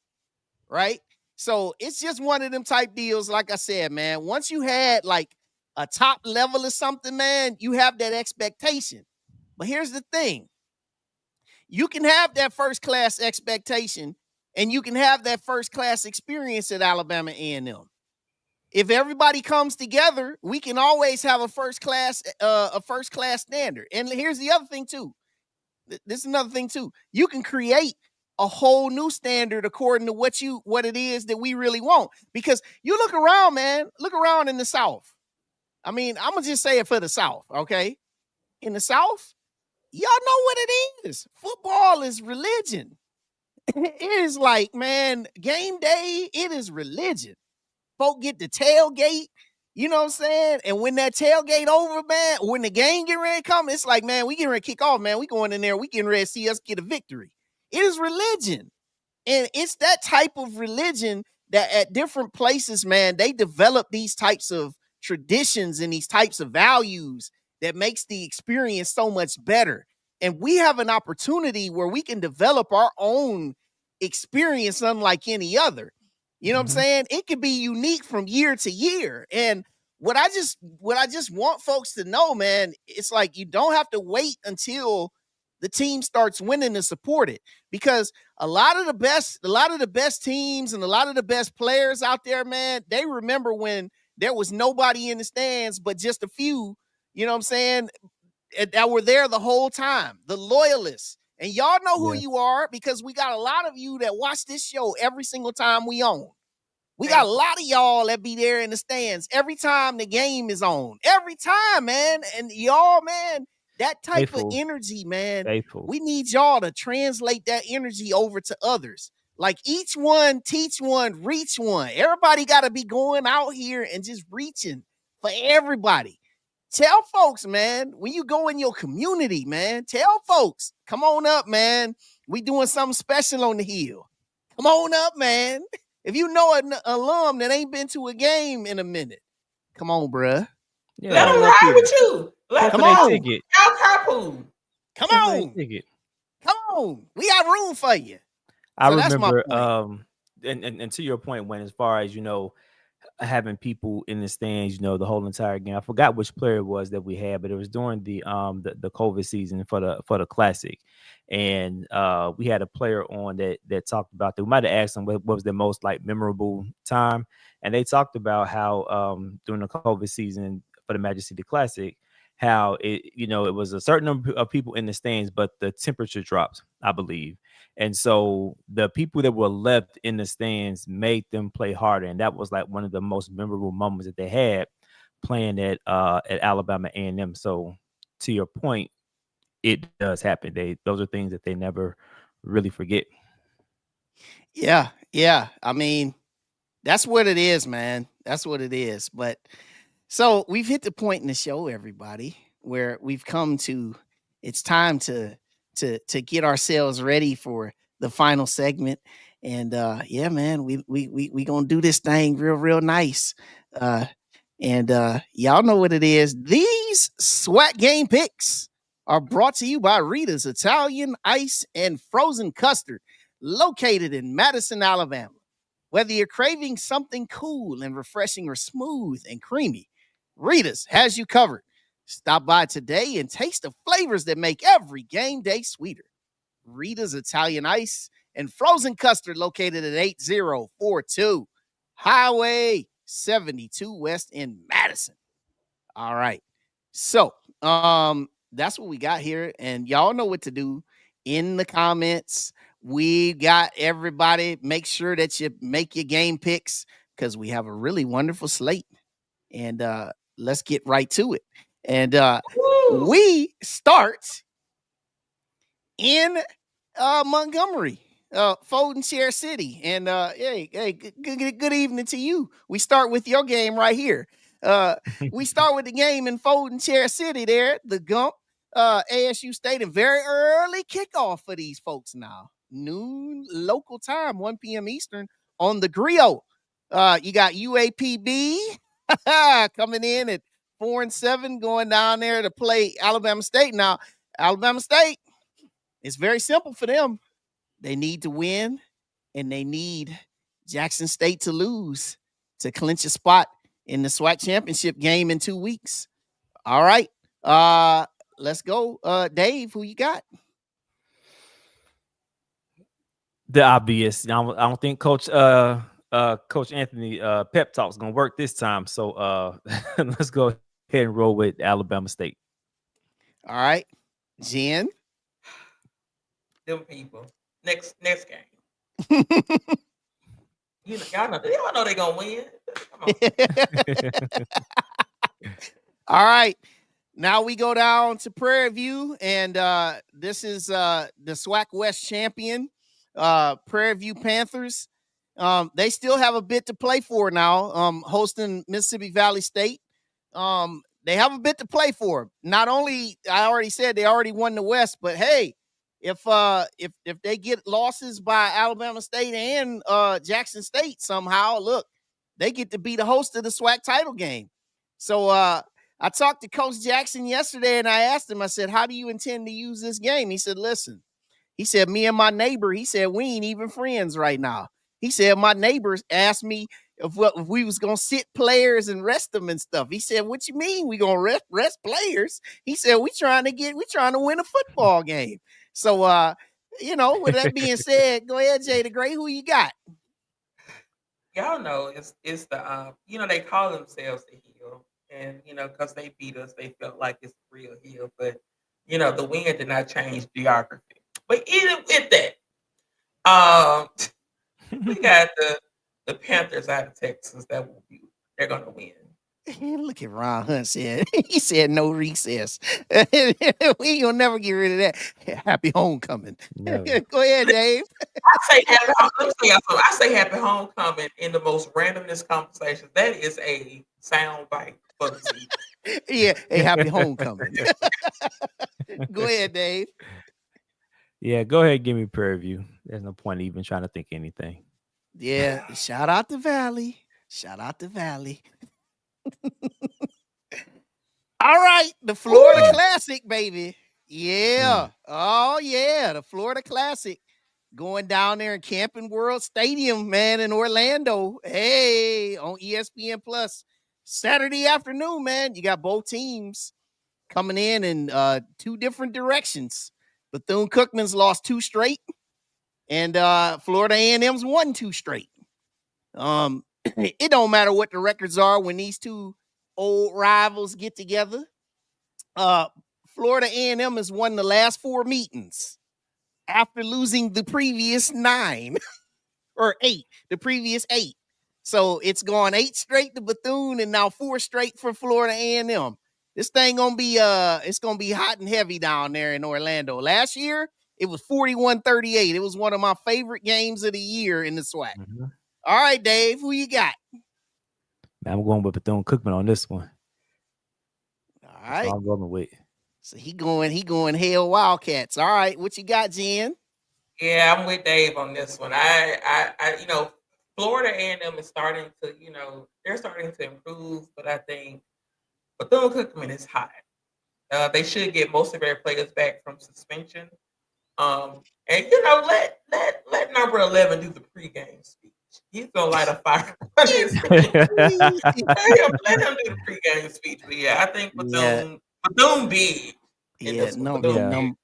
right? So it's just one of them type deals. Like I said, man, once you had like a top level of something, man, you have that expectation. But here's the thing. You can have that first class expectation and you can have that first class experience at Alabama A&M. If everybody comes together, we can always have a first class standard. And here's the other thing too. This is another thing too. You can create a whole new standard according to what it is that we really want. Because you look around, man, look around in the South. I mean, I'm going to just say it for the South, okay? In the South, y'all know what it is. Football is religion. It is like, man, game day, it is religion. Folk get the tailgate, you know what I'm saying? And when that tailgate over, man, when the game get ready to come, it's like, man, we getting ready to kick off, man. We going in there, we getting ready to see us get a victory. It is religion. And it's that type of religion that at different places, man, they develop these types of traditions and these types of values that makes the experience so much better. And we have an opportunity where we can develop our own experience unlike any other. You know what I'm saying? It could be unique from year to year. And what I just want folks to know, man, it's like you don't have to wait until the team starts winning to support it, because a lot of the best teams and a lot of the best players out there, man, they remember when there was nobody in the stands but just a few, you know what I'm saying, that were there the whole time, the loyalists. And y'all know who you are, because we got a lot of you that watch this show every single time we on. We got a lot of y'all that be there in the stands every time the game is on. Every time, man. And y'all, man, that type of energy, man, we need y'all to translate that energy over to others. Like each one, teach one, reach one. Everybody got to be going out here and just reaching for everybody. Tell folks, man, when you go in your community, man, tell folks, come on up, man. We doing something special on the hill. Come on up, man. If you know an alum that ain't been to a game in a minute, come on, bruh. Yeah, let them ride with you. Come on. Y'all carpool. Come on. Come on. We got room for you. I remember, and to your point, when as far as, having people in the stands, the whole entire game. I forgot which player it was that we had, but it was during the COVID season for the Classic, and we had a player on that talked about that. We might have asked them what was their most memorable time, and they talked about how during the COVID season for the Magic City Classic, how it was a certain number of people in the stands, but the temperature dropped, I believe. And so the people that were left in the stands made them play harder. And that was one of the most memorable moments that they had playing at Alabama A&M. So to your point, it does happen. Those are things that they never really forget. Yeah. Yeah. I mean, that's what it is, man. That's what it is. But so we've hit the point in the show, everybody, where we've come to, it's time to get ourselves ready for the final segment. And yeah, man, we gonna do this thing real nice. And y'all know what it is. These SWAC game picks are brought to you by Rita's Italian Ice and Frozen Custard, located in Madison, Alabama. Whether you're craving something cool and refreshing or smooth and creamy, Rita's has you covered. Stop by today and taste the flavors that make every game day sweeter. Rita's Italian Ice and Frozen Custard, located at 8042 Highway 72 West in Madison. All right. So, that's what we got here. And y'all know what to do in the comments. We got everybody. Make sure that you make your game picks, because we have a really wonderful slate. And let's get right to it. And we start in Montgomery, Folding Chair City. And hey, good evening to you. We start with your game right here. We start with the game in Folding Chair City there, the Gump, ASU Stadium. Very early kickoff for these folks now. Noon local time, 1 p.m. Eastern on the Griot. You got UAPB coming in at 4-7, going down there to play Alabama State. Now, Alabama State, it's very simple for them. They need to win, and they need Jackson State to lose to clinch a spot in the SWAC championship game in 2 weeks. All right. Let's go. Dave, who you got? The obvious. I don't think Coach Anthony pep talk is gonna work this time. So let's go ahead and roll with Alabama State. All right, Jen. Them people. Next game. Y'all know they're gonna win. Come on. All right. Now we go down to Prairie View, and this is the SWAC West champion, Prairie View Panthers. They still have a bit to play for now. Hosting Mississippi Valley State. They have a bit to play for. Not only I already said they already won the West, but hey, if they get losses by Alabama State and Jackson State somehow, look, they get to be the host of the SWAC title game. So I talked to Coach Jackson yesterday and I asked him, I said, how do you intend to use this game? He said, listen, he said, me and my neighbor, he said, we ain't even friends right now. He said, my neighbors asked me if we was going to sit players and rest them and stuff. He said, what you mean we going to rest players? He said, we trying to win a football game. So, with that being said, go ahead, Jay the Great. Who you got? Y'all know it's the they call themselves the Hill, and because they beat us, they felt like it's the real Hill. But the win did not change geography. But even with that, we got the Panthers out of Texas they're gonna win. Look at Ron Hunt said. He said no recess. We ain't gonna never get rid of that. Happy homecoming. No. Go ahead, Dave. I say happy homecoming in the most randomness conversations. That is a sound bite for the season. Yeah, a happy homecoming. Go ahead, Dave. Yeah, go ahead, give me Prairie View. There's no point even trying to think anything. Yeah, shout out to Valley. Shout out to Valley. All right, the Florida Classic, baby. Yeah. Oh, yeah, the Florida Classic. Going down there in Camping World Stadium, man, in Orlando. Hey, on ESPN Plus. Saturday afternoon, man. You got both teams coming in two different directions. Bethune-Cookman's lost 2 straight, and Florida A&M's won 2 straight. It don't matter what the records are when these two old rivals get together. Florida A&M has won the last 4 meetings after losing the previous 9 or 8, the previous 8. So it's gone 8 straight to Bethune and now 4 straight for Florida A&M. This thing gonna be it's gonna be hot and heavy down there in Orlando. Last year it was 41-38. It was one of my favorite games of the year in the SWAC. Mm-hmm. All right, Dave, who you got? I'm going with Bethune-Cookman on this one. All right, I'm rolling with. So he going Hale Wildcats. All right, what you got, Jen? Yeah, I'm with Dave on this one. I Florida A&M is starting to, they're starting to improve, but I think Bethune-Cookman is hot. They should get most of their players back from suspension. And let number 11 do the pregame speech. He's gonna light a fire on his speech. Let him do the pregame speech. But yeah, I think Bethune big. Yeah,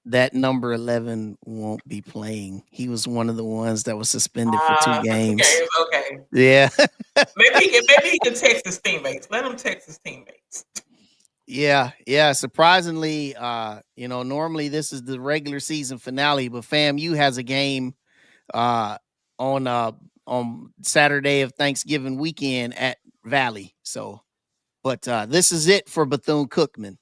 that number 11 won't be playing. He was one of the ones that was suspended for 2 games. Okay. Yeah. maybe he can text his teammates. Let him text his teammates. Yeah. Surprisingly, normally this is the regular season finale, but FAMU has a game on Saturday of Thanksgiving weekend at Valley. So, but this is it for Bethune-Cookman.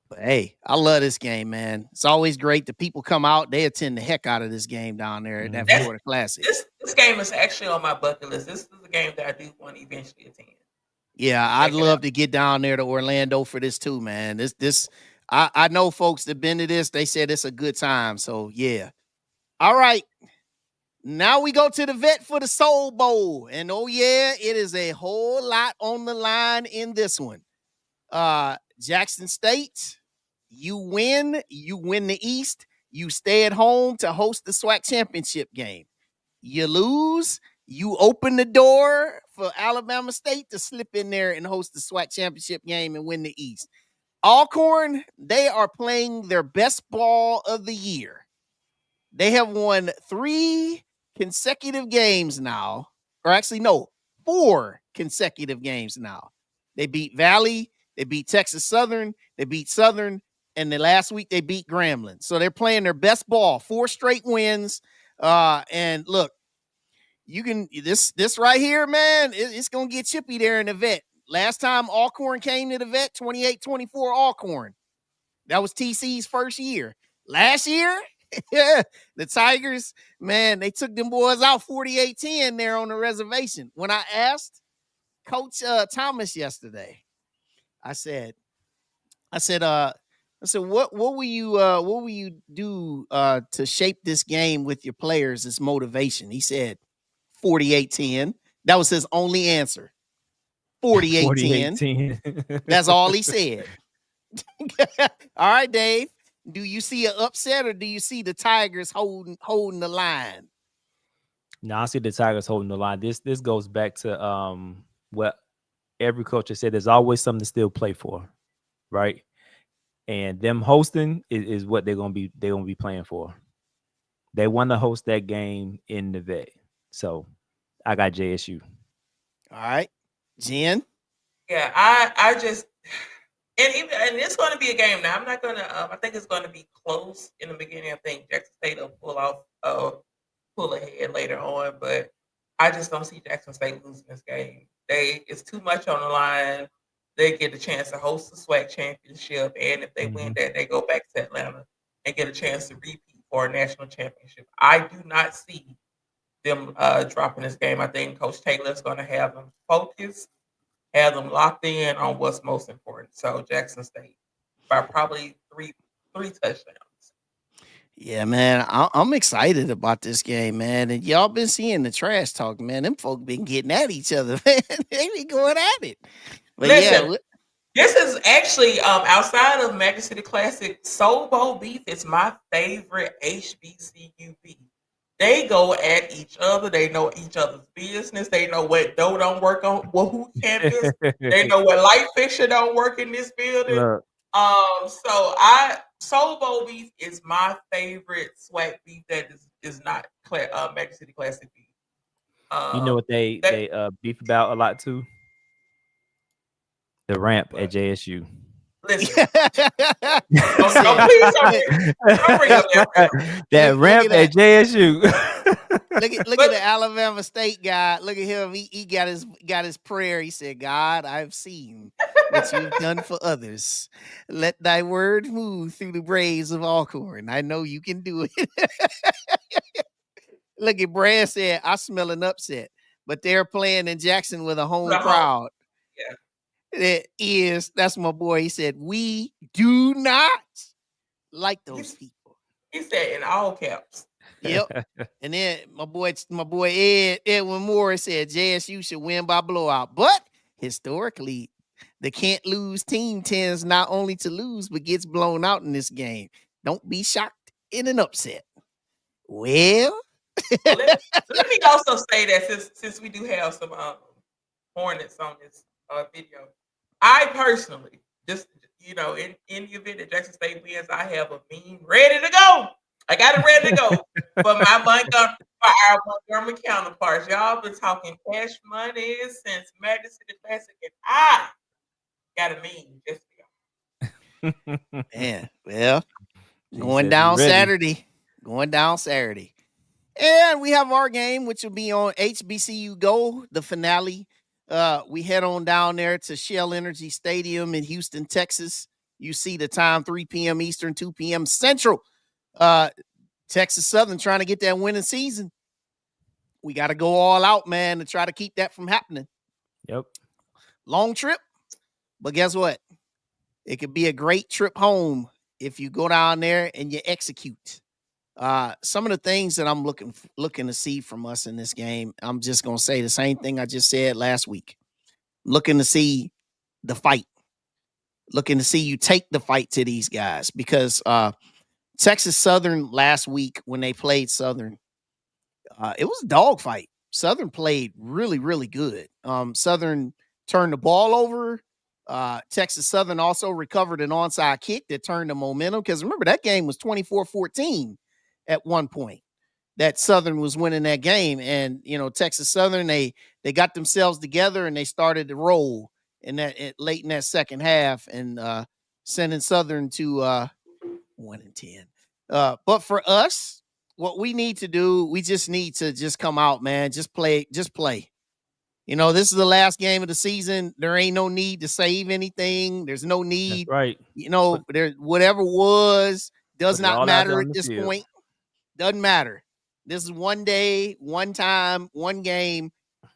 But hey, I love this game, man. It's always great. The people come out, they attend the heck out of this game down there at that Florida Classic. This game is actually on my bucket list. This is a game that I do want to eventually attend. Yeah, I'd love to get down there to Orlando for this too, man. I know folks that been to this, they said it's a good time. So yeah. All right. Now we go to the vet for the Soul Bowl. And oh yeah, it is a whole lot on the line in this one. Jackson State, you win the East, you stay at home to host the SWAC championship game. You lose, you open the door for Alabama State to slip in there and host the SWAC championship game and win the East. Alcorn, they are playing their best ball of the year. They have won 3 consecutive games now, or actually, no, 4 consecutive games now. They beat Valley, they beat Texas Southern, they beat Southern, and the last week they beat Grambling. So they're playing their best ball, 4 straight wins. And look, you can this right here, man, it's gonna get chippy there in the vet. Last time Alcorn came to the vet, 28-24 Alcorn. That was TC's first year. Last year, Yeah, the Tigers, man, they took them boys out 48-10 there on the reservation. When I asked Coach Thomas yesterday, I said, I said, what will you do to shape this game with your players as motivation? He said 48-10. That was his only answer. 48-10. 48-10. That's all he said. All right, Dave. Do you see an upset or do you see the Tigers holding the line? No, I see the Tigers holding the line. This goes back to what every coach has said. There's always something to still play for, right? And them hosting is what they're gonna be playing for. They want to host that game in the vet. So I got JSU. All right, Jen. Yeah, I just and it's going to be a game now. I'm not going to. I think it's going to be close in the beginning. I think Jackson State will pull ahead later on, but I just don't see Jackson State losing this game. It's too much on the line. They get a chance to host the SWAC championship, and if they win that, they go back to Atlanta and get a chance to repeat for a national championship. I do not see them dropping this game. I think Coach Taylor is going to have them focused, have them locked in on what's most important. So Jackson State by probably three touchdowns. Yeah, man, I'm excited about this game, man. And y'all been seeing the trash talk, man. Them folk been getting at each other, man. They be going at it. But Listen, this is actually outside of Magic City Classic, Soul Bowl beef is my favorite HBCU beef. They go at each other. They know each other's business. They know what dough don't work on who campus. They know what light fixture don't work in this building. Look. Soul Bowl beef is my favorite SWAC beef that is not Magic City Classic beef. You know what they beef about a lot too? The ramp at JSU. Listen, please don't bring up that ramp at JSU. Look at the Alabama State guy. Look at him. He got his prayer. He said, "God, I've seen what you've done for others. Let thy word move through the braves of Alcorn. I know you can do it." Look at Brad said, "I smell an upset," but they're playing in Jackson with a home crowd. Yeah. That's my boy. He said, "We do not like those people." He said in all caps. Yep. And then my boy Edwin Moore said JSU should win by blowout. But historically, the can't lose team tends not only to lose, but gets blown out in this game. Don't be shocked in an upset. Well, let me also say that since we do have some Hornets on this video, I personally, just in the event that Jackson State wins, I have a meme ready to go. I got it ready to go for our Montgomery counterparts. Y'all been talking cash money since Magic City Classic, and I got a meme just for y'all. Man, well, going down Saturday. And we have our game, which will be on HBCU Go, the finale. We head on down there to Shell Energy Stadium in Houston, Texas. You see the time, 3 p.m. Eastern, 2 p.m. Central. Texas Southern trying to get that winning season. We got to go all out, man, to try to keep that from happening. Yep. Long trip, but guess what? It could be a great trip home if you go down there and you execute. Some of the things that I'm looking to see from us in this game, I'm just going to say the same thing I just said last week. Looking to see the fight. Looking to see you take the fight to these guys because Texas Southern last week when they played Southern, it was a dogfight. Southern played really, really good. Southern turned the ball over. Texas Southern also recovered an onside kick that turned the momentum because remember that game was 24-14 at one point. That Southern was winning that game, and Texas Southern they got themselves together and they started to roll late in that second half and sending Southern to 1-10. But for us, what we need to do, we just need to just come out, man. Just play. This is the last game of the season. There ain't no need to save anything. There's no need. That's right. There whatever was does not matter at this point. Doesn't matter. This is one day, one time, one game.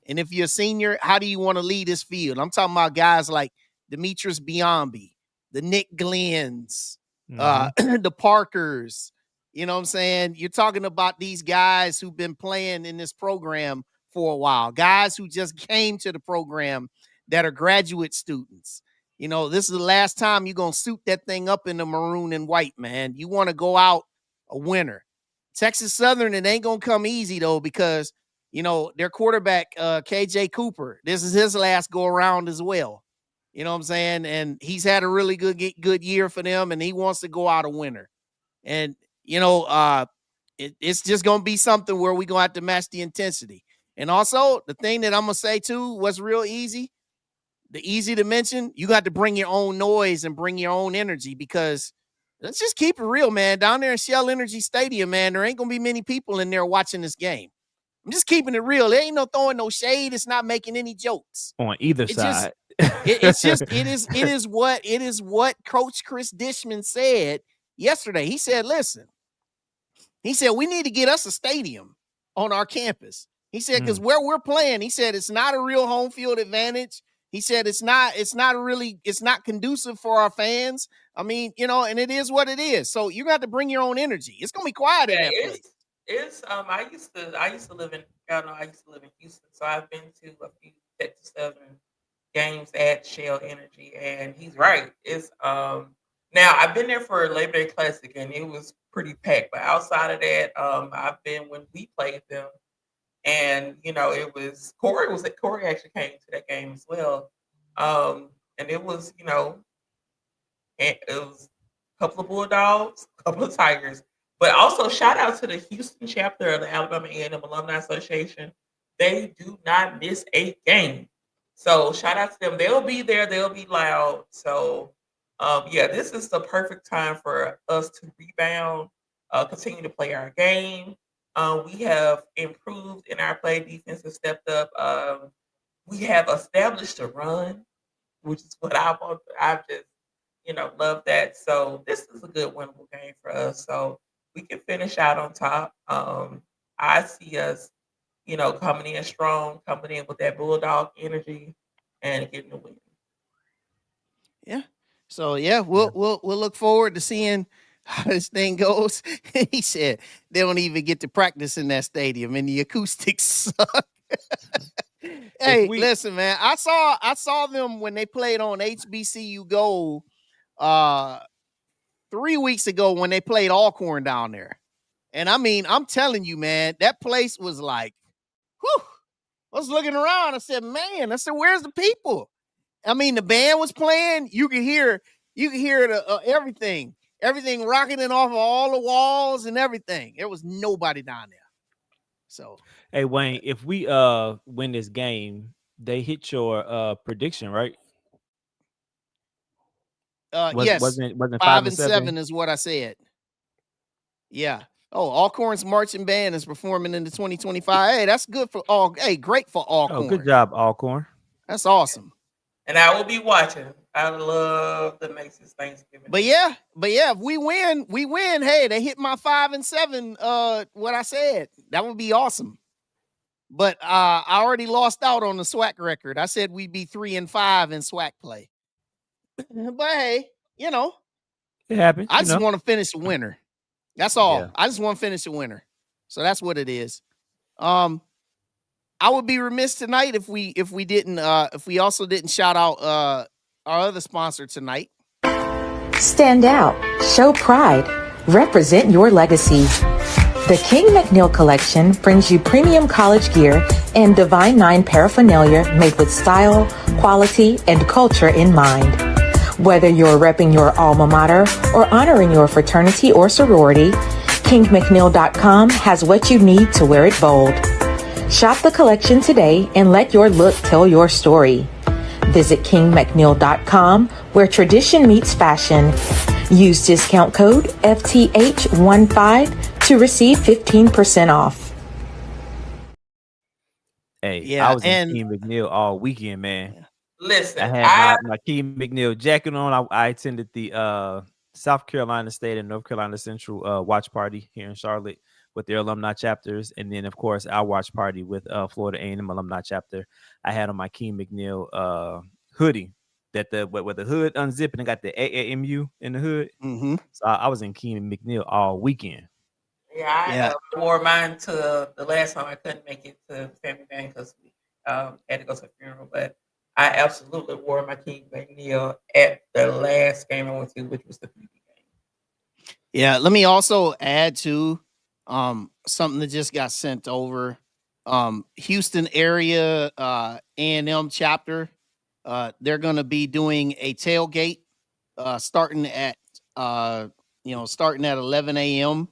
And if you're a senior, how do you want to lead this field? I'm talking about guys like Demetrius Biombi, the Nick Glenns, the Parkers. You know what I'm saying? You're talking about these guys who've been playing in this program for a while, guys who just came to the program that are graduate students. You know, this is the last time you're going to suit that thing up in the maroon and white, man. You want to go out a winner. Texas Southern, it ain't going to come easy, though, because, you know, their quarterback, KJ Cooper, this is his last go around as well. You know what I'm saying? And he's had a really good year for them, and he wants to go out a winner. And, you know, it's just going to be something where we're going to have to match the intensity. And also, the thing that I'm going to say, too, what's real easy, the easy to mention, you got to bring your own noise and bring your own energy, because let's just keep it real, man. Down there in Shell Energy Stadium, man, there ain't going to be many people in there watching this game. I'm just keeping it real. There ain't no throwing no shade. It's not making any jokes. On either side. It is what Coach Chris Dishman said yesterday. He said, listen, he said, we need to get us a stadium on our campus. He said, because where we're playing, he said, it's not a real home field advantage. He said, it's not conducive for our fans. I mean, you know, and it is what it is. So you got to bring your own energy. It's going to be quiet in that place. It's I used to live in Houston, so I've been to a few Texas Southern games at Shell Energy, and he's right. It's now I've been there for Labor Day Classic, and it was pretty packed. But outside of that, I've been when we played them, and you know, it was Corey actually came to that game as well, and it was, you know, it was a couple of Bulldogs, a couple of Tigers. But also shout out to the Houston chapter of the Alabama A&M Alumni Association. They do not miss a game. So shout out to them. They'll be there. They'll be loud. So yeah, this is the perfect time for us to rebound, continue to play our game. We have improved in our play. Defense has stepped up. We have established a run, which is what I want. I just, you know, love that. So this is a good winnable game for us. So we can finish out on top. I see us, you know, coming in strong, coming in with that Bulldog energy and getting the win. Yeah. So yeah, we'll look forward to seeing how this thing goes. He said they don't even get to practice in that stadium, and the acoustics suck. Hey, listen, man. I saw them when they played on HBCU Gold 3 weeks ago when they played Alcorn down there. And I mean, I'm telling you, man, that place was like, whew. I was looking around. I said, man, where's the people? I mean, the band was playing. You could hear everything rocketing off of all the walls and everything. There was nobody down there. So, hey Wayne, if we win this game, they hit your prediction, right? Yes, wasn't 5-7 is what I said. Yeah. Oh, Alcorn's marching band is performing in the 2025. Hey, that's good for all. Hey, great for Alcorn. Oh, good job, Alcorn. That's awesome. And I will be watching. I love the Macy's Thanksgiving. But yeah, if we win. Hey, they hit my 5-7. What I said, that would be awesome. But I already lost out on the SWAC record. I said we'd be 3-5 in SWAC play. But hey, you know, it happens. I just want to finish a winner. That's all. Yeah. I just want to finish a winner. So that's what it is. I would be remiss tonight if we also didn't shout out our other sponsor tonight. Stand out, show pride, represent your legacy. The King McNeil Collection brings you premium college gear and Divine 9 paraphernalia made with style, quality, and culture in mind. Whether you're repping your alma mater or honoring your fraternity or sorority, KingMcNeil.com has what you need to wear it bold. Shop the collection today and let your look tell your story. Visit KingMcNeil.com, where tradition meets fashion. Use discount code FTH15 to receive 15% off. Hey, yeah, I was in King McNeil all weekend, man. Listen, I had my King McNeil jacket on. I attended the South Carolina State and North Carolina Central watch party here in Charlotte. with their alumni chapters, and then of course our watch party with Florida A&M alumni chapter. I had on my King McNeil hoodie that with the hood unzipped and got the AAMU in the hood. Mm-hmm. So I was in King McNeil all weekend. Yeah, I wore mine to the last time I couldn't make it to the family band because we had to go to a funeral. But I absolutely wore my King McNeil at the last game I went to, which was the PB game. Yeah, let me also add to something that just got sent over. Houston area A&M chapter. They're going to be doing a tailgate starting at 11 a.m.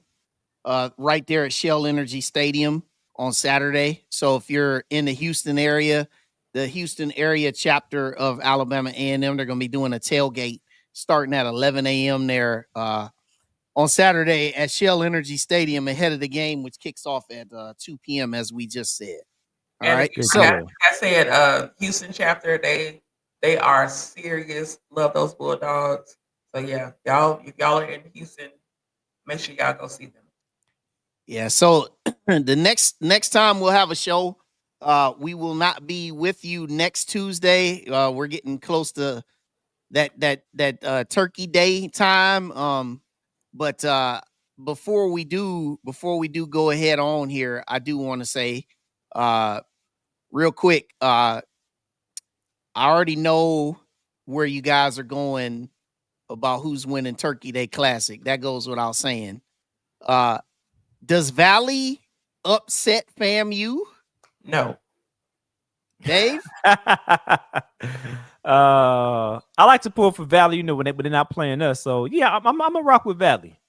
Right there at Shell Energy Stadium on Saturday. So if you're in the Houston area, the Houston area chapter of Alabama A&M, they're going to be doing a tailgate starting at 11 a.m. there on Saturday at Shell Energy Stadium ahead of the game, which kicks off at 2 p.m. as we just said. All right. So I said Houston chapter, they are serious. Love those Bulldogs. So yeah, y'all, if y'all are in Houston, make sure y'all go see them. Yeah. So the next time we'll have a show, we will not be with you next Tuesday. We're getting close to that Turkey Day time. But before we do go ahead on here, I do want to say real quick, I already know where you guys are going about who's winning Turkey Day Classic. That goes without saying. Does Valley upset FAMU? No. Dave? I like to pull for Valley, when they're not playing us. So yeah, I'm gonna rock with Valley.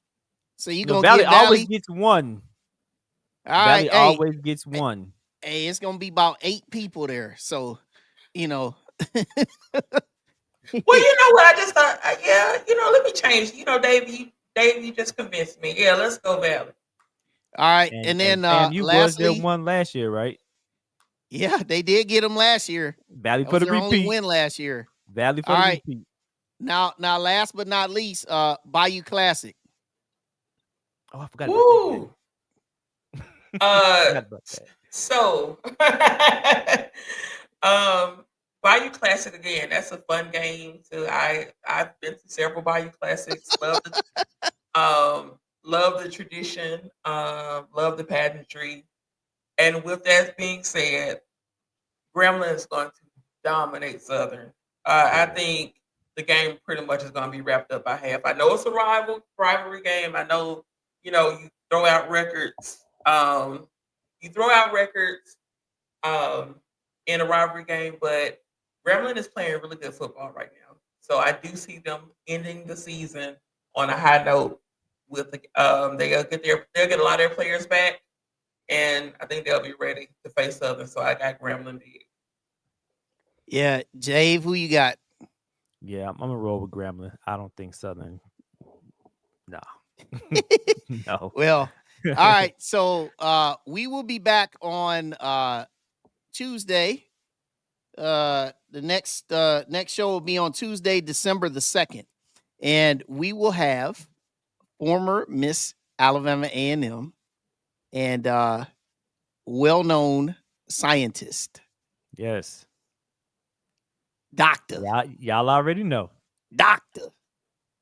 So you gonna Valley get Valley? always gets one. All Valley right, always gets one. Hey, it's gonna be about 8 people there. So, Well, you know what? I just thought, let me change. Dave, you just convinced me. Yeah, let's go Valley. All right, and then you lastly, was there one last year, right? Yeah, they did get them last year. Valley that for was the their repeat. only win last year. Valley for the repeat. Now, last but not least, Bayou Classic. Oh, I forgot about that. So, Bayou Classic again. That's a fun game too. I've been to several Bayou Classics. Love the tradition. Love the pageantry. And with that being said, Gremlin is going to dominate Southern. I think the game pretty much is going to be wrapped up by half. I know it's a rivalry game. I know, you throw out records. In a rivalry game, but Gremlin is playing really good football right now. So I do see them ending the season on a high note. With they'll get a lot of their players back, and I think they'll be ready to face Southern. So I got Gremlin big. Yeah, Dave, who you got? Yeah, I'm gonna roll with Gremlin. I don't think Southern. No. No. Well, all right. So we will be back on Tuesday. The next show will be on Tuesday, December the 2nd, and we will have former Miss Alabama A&M and well-known scientist. Yes. Doctor. Y'all already know. Doctor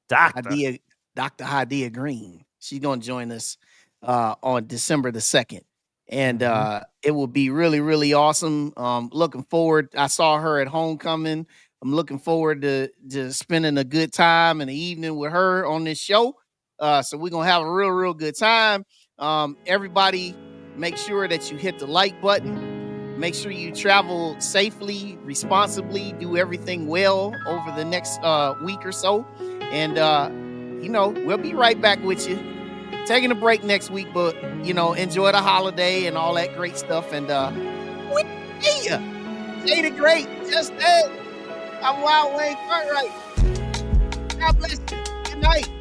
Hadia Green. She's going to join us on December the 2nd. And it will be really, really awesome. Looking forward. I saw her at homecoming. I'm looking forward to spending a good time in the evening with her on this show. So we're going to have a real, real good time. Everybody, make sure that you hit the like button. Make sure you travel safely, responsibly, do everything well over the next week or so. And, we'll be right back with you. Taking a break next week, but, enjoy the holiday and all that great stuff. And we see ya. Say the great. Just that. I'm Wild Wayne Cartwright. God bless you. Good night.